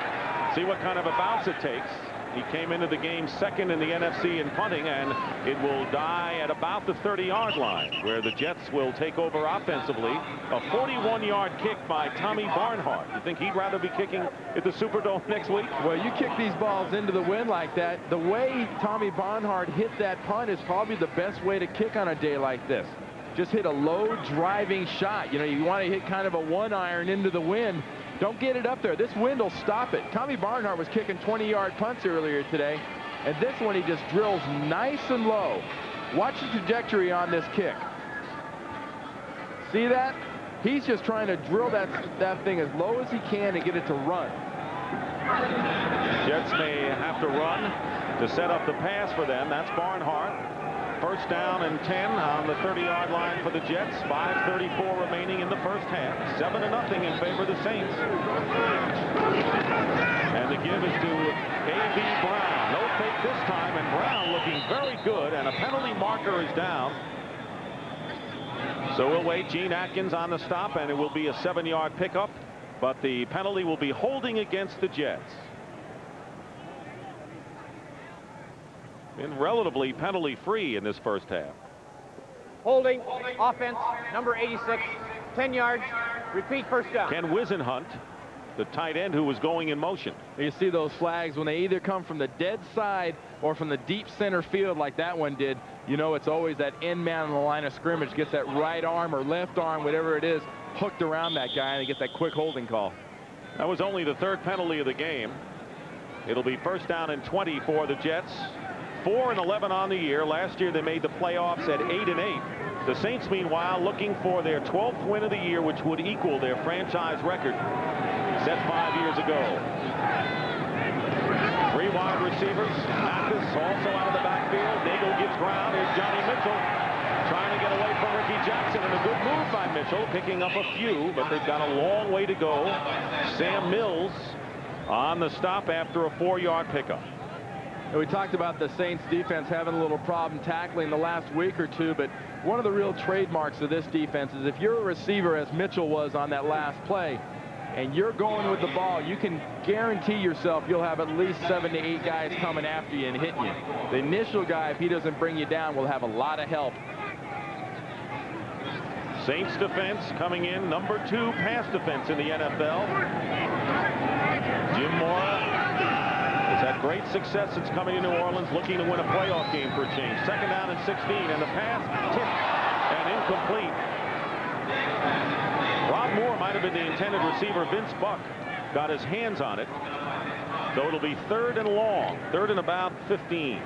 See what kind of a bounce it takes. He came into the game second in the NFC in punting, and it will die at about the 30-yard line, where the Jets will take over offensively. A 41-yard kick by Tommy Barnhart. You think he'd rather be kicking at the Superdome next week? Well, you kick these balls into the wind like that. The way Tommy Barnhart hit that punt is probably the best way to kick on a day like this. Just hit a low driving shot. You know, you want to hit kind of a 1-iron into the wind. Don't get it up there. This wind will stop it. Tommy Barnhart was kicking 20-yard punts earlier today, and this one he just drills nice and low. Watch the trajectory on this kick. See that? He's just trying to drill that thing as low as he can to get it to run. Jets may have to run to set up the pass for them. That's Barnhart. First down and 10 on the 30-yard line for the Jets. 5:34 remaining in the first half. 7-0 in favor of the Saints. And the give is to A.B. Brown. No fake this time, and Brown looking very good, and a penalty marker is down. So we'll wait. Gene Atkins on the stop, and it will be a 7-yard pickup, but the penalty will be holding against the Jets. Been relatively penalty-free in this first half. Holding, offense, number 86, 10 yards, repeat, first down. Ken Wisenhunt, the tight end who was going in motion. You see those flags when they either come from the dead side or from the deep center field like that one did. You know, it's always that end man on the line of scrimmage gets that right arm or left arm, whatever it is, hooked around that guy, and he gets that quick holding call. That was only the third penalty of the game. It'll be first down and 20 for the Jets. 4-11 on the year. Last year they made the playoffs at 8-8. The Saints, meanwhile, looking for their 12th win of the year, which would equal their franchise record set 5 years ago. 3 wide receivers. Mathis also out of the backfield. Nagle gives ground. Here's Johnny Mitchell trying to get away from Ricky Jackson, and a good move by Mitchell, picking up a few, but they've got a long way to go. Sam Mills on the stop after a 4-yard pickup. We talked about the Saints defense having a little problem tackling the last week or two, but one of the real trademarks of this defense is if you're a receiver, as Mitchell was on that last play, and you're going with the ball, you can guarantee yourself you'll have at least 7 to 8 guys coming after you and hitting you. The initial guy, if he doesn't bring you down, will have a lot of help. Saints defense coming in number 2 pass defense in the NFL. Jim Mora has had great success since coming to New Orleans, looking to win a playoff game for a change. 2nd down and 16, and the pass tipped and incomplete. Rob Moore might have been the intended receiver. Vince Buck got his hands on it. So it'll be 3rd and long, 3rd and about 15.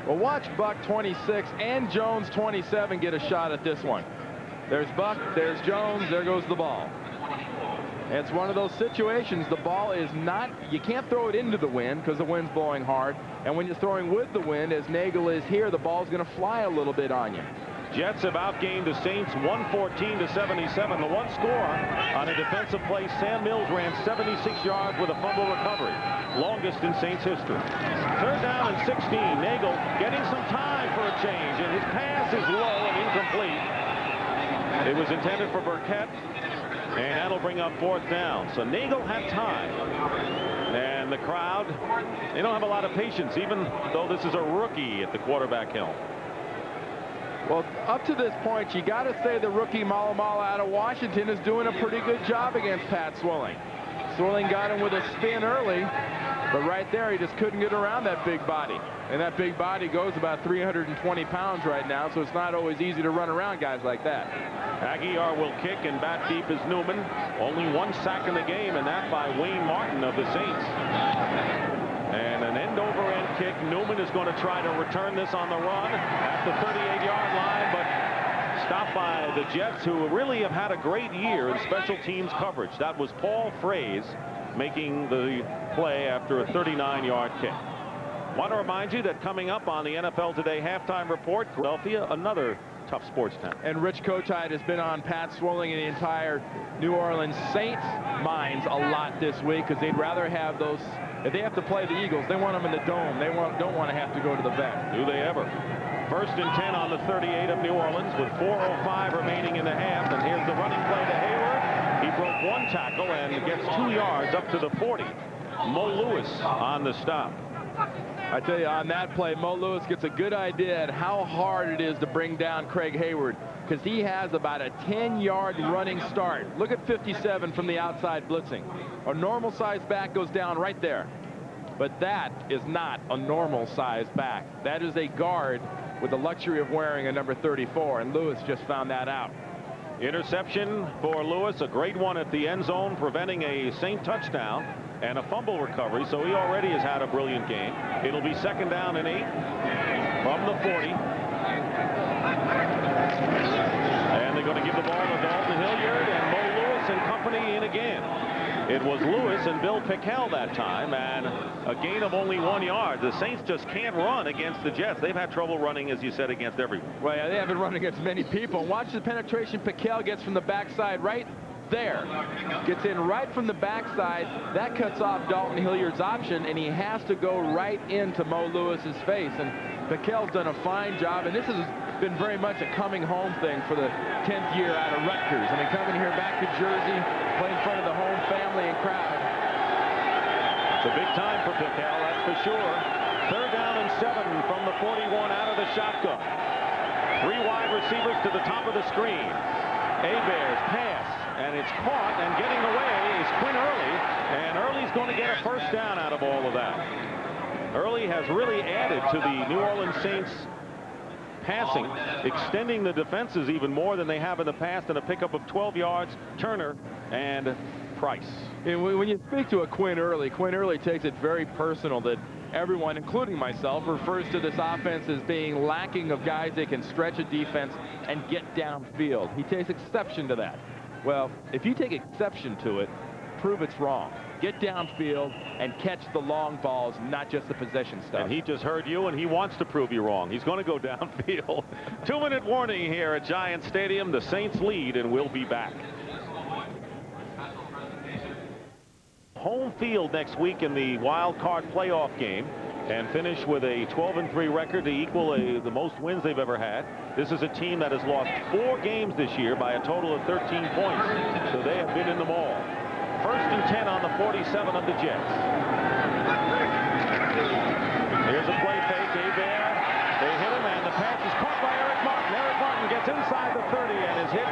Well, watch Buck 26 and Jones 27 get a shot at this one. There's Buck, there's Jones, there goes the ball. It's one of those situations, the ball is not, you can't throw it into the wind because the wind's blowing hard. And when you're throwing with the wind, as Nagle is here, the ball's going to fly a little bit on you. Jets have outgained the Saints 114-77. The one score on a defensive play, Sam Mills ran 76 yards with a fumble recovery. Longest in Saints history. 3rd down and 16. Nagle getting some time for a change, and his pass is low and incomplete. It was intended for Burkett, and that'll bring up 4th down. So Nagle had time. And the crowd, they don't have a lot of patience, even though this is a rookie at the quarterback helm. Well, up to this point, you got to say the rookie Malamala out of Washington is doing a pretty good job against Pat Swilling. Swilling got him with a spin early, but right there he just couldn't get around that big body. And that big body goes about 320 pounds right now, so it's not always easy to run around guys like that. Aguiar will kick, and back deep is Newman. Only 1 sack in the game, and that by Wayne Martin of the Saints. And an end-over-end kick. Newman is going to try to return this on the run at the 38-yard line, but stopped by the Jets, who really have had a great year in special teams coverage. That was Paul Fraze making the play after a 39-yard kick. Want to remind you that coming up on the NFL Today halftime report, Philadelphia, another tough sports town. And Rich Kotite has been on Pat Swilling and the entire New Orleans Saints minds a lot this week, because they'd rather have those, if they have to play the Eagles, they want them in the dome. They don't want to have to go to the vet. Do they ever? First and 10 on the 38 of New Orleans with 4:05 remaining in the half. And here's the running play to Hayward. He broke one tackle and gets 2 yards up to the 40. Mo Lewis on the stop. I tell you, on that play, Mo Lewis gets a good idea at how hard it is to bring down Craig Hayward, because he has about a 10-yard running start. Look at 57 from the outside blitzing. A normal size back goes down right there. But that is not a normal size back. That is a guard with the luxury of wearing a number 34, and Lewis just found that out. Interception for Lewis, a great one at the end zone, preventing a Saint touchdown and a fumble recovery, so he already has had a brilliant game. It'll be 2nd down and 8 from the 40. And they're going to give the ball to Dalton Hilliard, and Mo Lewis and company in again. It was Lewis and Bill Pickell that time, and a gain of only 1 yard. The Saints just can't run against the Jets. They've had trouble running, as you said, against everyone. Well, yeah, they haven't run against many people. Watch the penetration Pickell gets from the backside right there. Gets in right from the backside. That cuts off Dalton Hilliard's option, and he has to go right into Mo Lewis's face. And Pickell's done a fine job, and this has been very much a coming home thing for the 10th year out of Rutgers. I mean, coming here back to Jersey, play in front of the home family and crowd. It's a big time for Pickell, that's for sure. 3rd down and 7 from the 41 out of the shotgun. 3 wide receivers to the top of the screen. Hebert's pass, and it's caught, and getting away is Quinn Early, and Early's going to get a 1st down out of all of that. Early has really added to the New Orleans Saints passing, extending the defenses even more than they have in the past, and a pickup of 12 yards. Turner and Price. And when you speak to a Quinn Early takes it very personal that everyone, including myself, refers to this offense as being lacking of guys that can stretch a defense and get downfield. He takes exception to that. Well, if you take exception to it, prove it's wrong. Get downfield and catch the long balls, not just the possession stuff. And he just heard you, and he wants to prove you wrong. He's going to go downfield. 2-minute warning here at Giant Stadium. The Saints lead, and we'll be back. Home field next week in the wild card playoff game, and finish with a 12-3 record to equal the most wins they've ever had. This is a team that has lost 4 games this year by a total of 13 points, so they have been in them all. 1st and 10 on the 47 of the Jets. Here's a play fake. Hebert. They hit him, and the pass is caught by Eric Martin. Eric Martin gets inside the 30 and is hit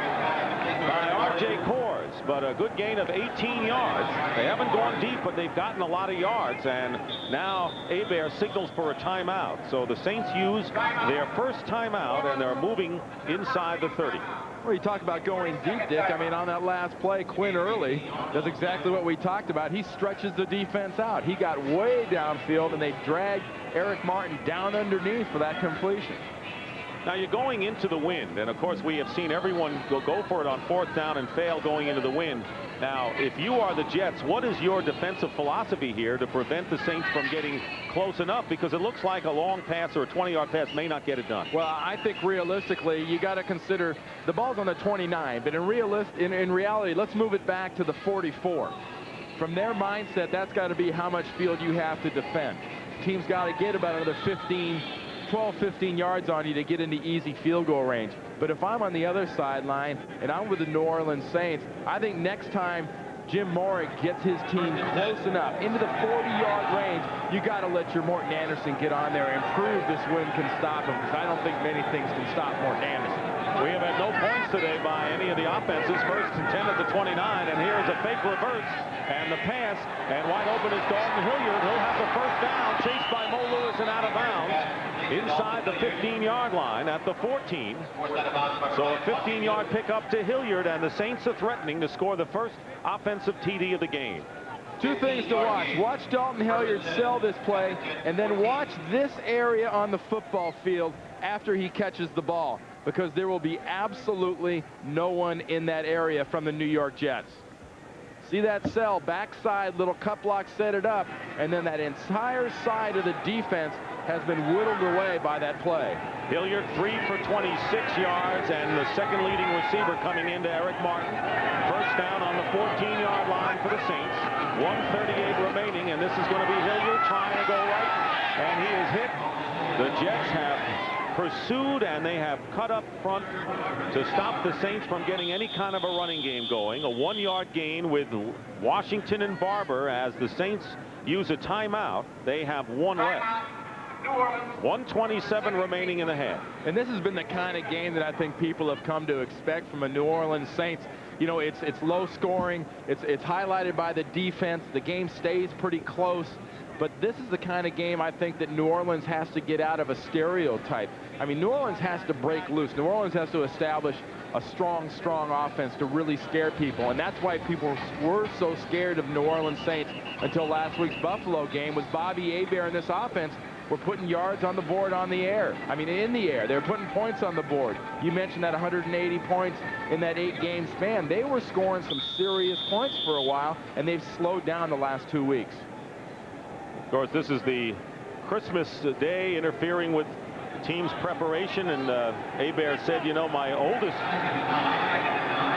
by R.J. Kors, but a good gain of 18 yards. They haven't gone deep, but they've gotten a lot of yards, and now Hebert signals for a timeout. So the Saints use their first timeout, and they're moving inside the 30. Well, you talk about going deep, Dick. I mean, on that last play, Quinn Early does exactly what we talked about. He stretches the defense out. He got way downfield, and they dragged Eric Martin down underneath for that completion. Now you're going into the wind, and of course we have seen everyone go for it on 4th down and fail going into the wind. Now, if you are the Jets, what is your defensive philosophy here to prevent the Saints from getting close enough? Because it looks like a long pass or a 20-yard pass may not get it done. Well, I think realistically, you got to consider the ball's on the 29, but in reality, let's move it back to the 44. From their mindset, that's got to be how much field you have to defend. Team's got to get about another 12-15 yards on you to get into easy field goal range. But if I'm on the other sideline and I'm with the New Orleans Saints, I think next time Jim Mora gets his team close enough into the 40-yard range, you got to let your Morton Andersen get on there and prove this win can stop him, because I don't think many things can stop Morton Andersen. We have had no points today by any of the offenses. 1st and 10 at the 29, and here is a fake reverse and the pass, and wide open is Dalton Hilliard. He'll have the 1st down, chased by Mo Lewis and out of bounds inside the 15-yard line at the 14. So a 15-yard pickup to Hilliard, and the Saints are threatening to score the first offensive TD of the game. 2 things to watch. Watch Dalton Hilliard sell this play, and then watch this area on the football field after he catches the ball, because there will be absolutely no one in that area from the New York Jets. See that sell, backside, little cut block, set it up, and then that entire side of the defense has been whittled away by that play. Hilliard 3 for 26 yards, and the second leading receiver coming into Eric Martin. 1st down on the 14-yard line for the Saints. 1:38 remaining, and this is going to be Hilliard trying to go right, and he is hit. The Jets have pursued, and they have cut up front to stop the Saints from getting any kind of a running game going. A 1-yard gain with Washington and Barber as the Saints use a timeout. They have one left. 1:27 remaining in the half. And this has been the kind of game that I think people have come to expect from a New Orleans Saints. You know, it's low scoring. It's highlighted by the defense. The game stays pretty close. But this is the kind of game I think that New Orleans has to get out of a stereotype. I mean, New Orleans has to break loose. New Orleans has to establish a strong offense to really scare people. And that's why people were so scared of New Orleans Saints until last week's Buffalo game. Was Bobby Hebert in this offense were putting yards on the board on the air. I mean, in the air. They're putting points on the board. You mentioned that 180 points in that 8-game span. They were scoring some serious points for a while, and they've slowed down the last 2 weeks. Of course, this is the Christmas day interfering with team's preparation, and Hebert said, you know, my oldest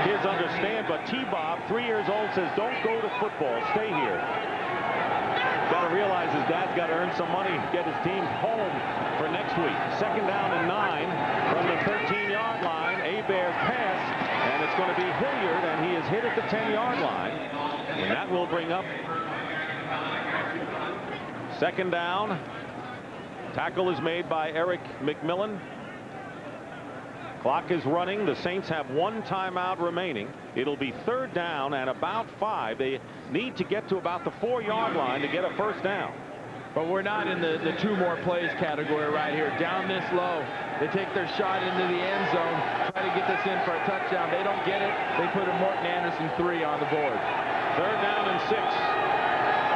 kids understand, but T-Bob, 3 years old, says, don't go to football, stay here. Got to realize his dad's got to earn some money, get his team home for next week. 2nd down and 9 from the 13-yard line. Hebert's pass, and it's going to be Hilliard, and he is hit at the 10-yard line, and that will bring up 2nd down. Tackle is made by Eric McMillan. Clock is running. The Saints have 1 timeout remaining. It'll be 3rd down and about 5. They need to get to about the 4-yard line to get a 1st down. But we're not in the 2 more plays category right here. Down this low, they take their shot into the end zone, try to get this in for a touchdown. They don't get it. They put a Morton Andersen 3 on the board. 3rd down and 6.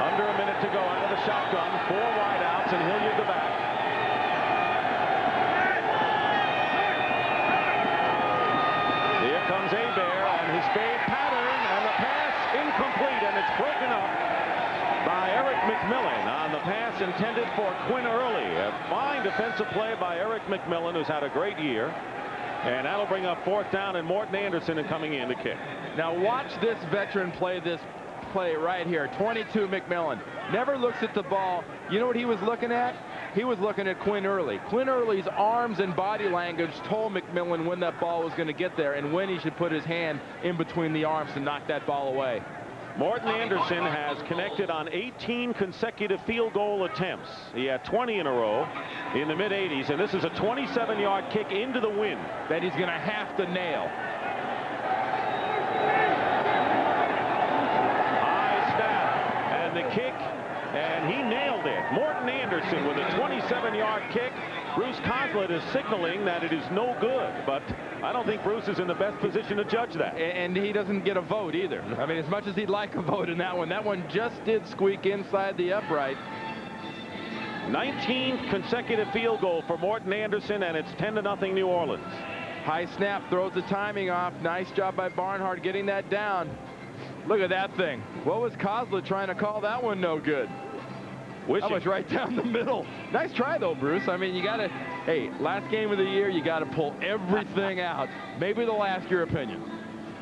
Under a minute to go out of the shotgun. 4 wideouts and Hilliard the back. Here comes Hebert and his fade pattern, and the pass incomplete, and it's broken up by Eric McMillan on the pass intended for Quinn Early. A fine defensive play by Eric McMillan, who's had a great year. And that'll bring up 4th down and Morton Andersen coming in to kick. Now watch this veteran play this play right here. 22 McMillan never looks at the ball. You know what he was looking at? He was looking at Quinn Early. Quinn Early's arms and body language told McMillan when that ball was going to get there and when he should put his hand in between the arms to knock that ball away. Morton Andersen has connected on 18 consecutive field goal attempts. He had 20 in a row in the mid-80s, and this is a 27-yard kick into the wind that he's going to have to nail. High snap, and the kick, and he nailed it. Morton Andersen with a 27-yard kick. Bruce Coslett is signaling that it is no good, but I don't think Bruce is in the best position to judge that. And he doesn't get a vote either. I mean, as much as he'd like a vote in that one just did squeak inside the upright. 19th consecutive field goal for Morton Andersen, and it's 10-0 New Orleans. High snap, throws the timing off. Nice job by Barnhart getting that down. Look at that thing. What was Coslett trying to call that one no good? That was right down the middle. Nice try, though, Bruce. I mean, you got to, hey, last game of the year, you got to pull everything out. Maybe they'll ask your opinion.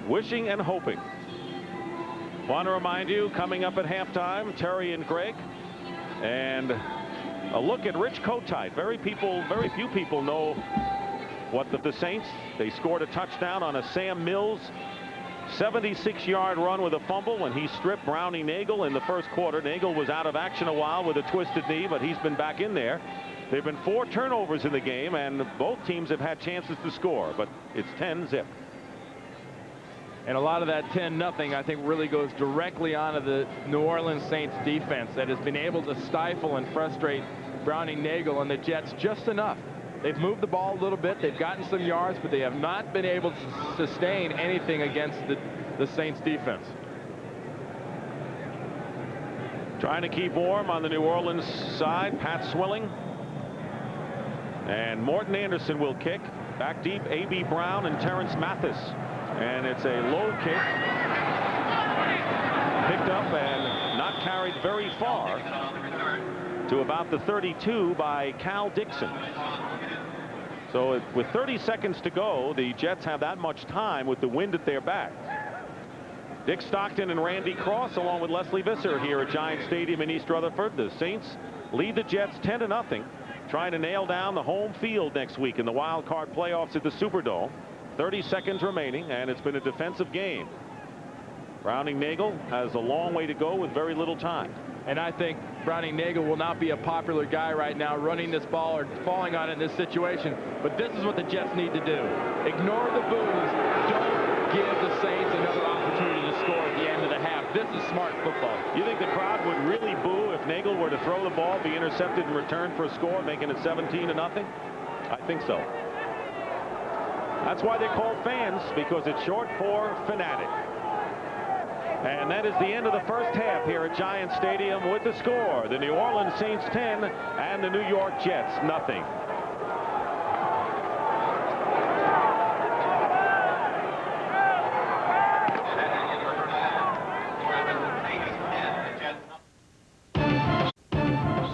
Wishing and hoping. Want to remind you, coming up at halftime, Terry and Greg, and a look at Rich Kotite. Very few people know what the Saints, they scored a touchdown on a Sam Mills 76-yard run with a fumble when he stripped Brownie Nagle in the first quarter. Nagle was out of action a while with a twisted knee, but he's been back in there. There have been 4 turnovers in the game, and both teams have had chances to score, but it's 10-0. And a lot of that 10-0, I think, really goes directly onto the New Orleans Saints defense that has been able to stifle and frustrate Brownie Nagle and the Jets just enough. They've moved the ball a little bit. They've gotten some yards, but they have not been able to sustain anything against the Saints defense. Trying to keep warm on the New Orleans side, Pat Swilling. And Morton Andersen will kick. Back deep, A.B. Brown and Terrence Mathis. And it's a low kick. Picked up and not carried very far to about the 32 by Cal Dixon. So with 30 seconds to go, the Jets have that much time with the wind at their back. Dick Stockton and Randy Cross along with Leslie Visser here at Giant Stadium in East Rutherford. The Saints lead the Jets 10-0. trying to nail down the home field next week in the wild card playoffs at the Superdome. 30 seconds remaining, and it's been a defensive game. Browning Nagle has a long way to go with very little time. And I think Browning Nagle will not be a popular guy right now running this ball or falling on it in this situation. But this is what the Jets need to do. Ignore the boos. Don't give the Saints another opportunity to score at the end of the half. This is smart football. You think the crowd would really boo if Nagle were to throw the ball, be intercepted, and return for a score, making it 17-0? I think so. That's why they're called fans, because it's short for fanatic. And that is the end of the first half here at Giant Stadium with the score. The New Orleans Saints 10 and the New York Jets nothing.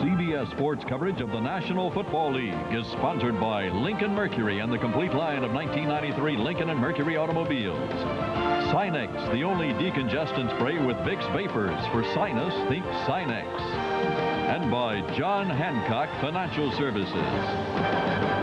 CBS Sports coverage of the National Football League is sponsored by Lincoln Mercury and the complete line of 1993 Lincoln and Mercury automobiles. Sinex, the only decongestant spray with Vicks Vapors. For sinus, think Sinex. And by John Hancock Financial Services.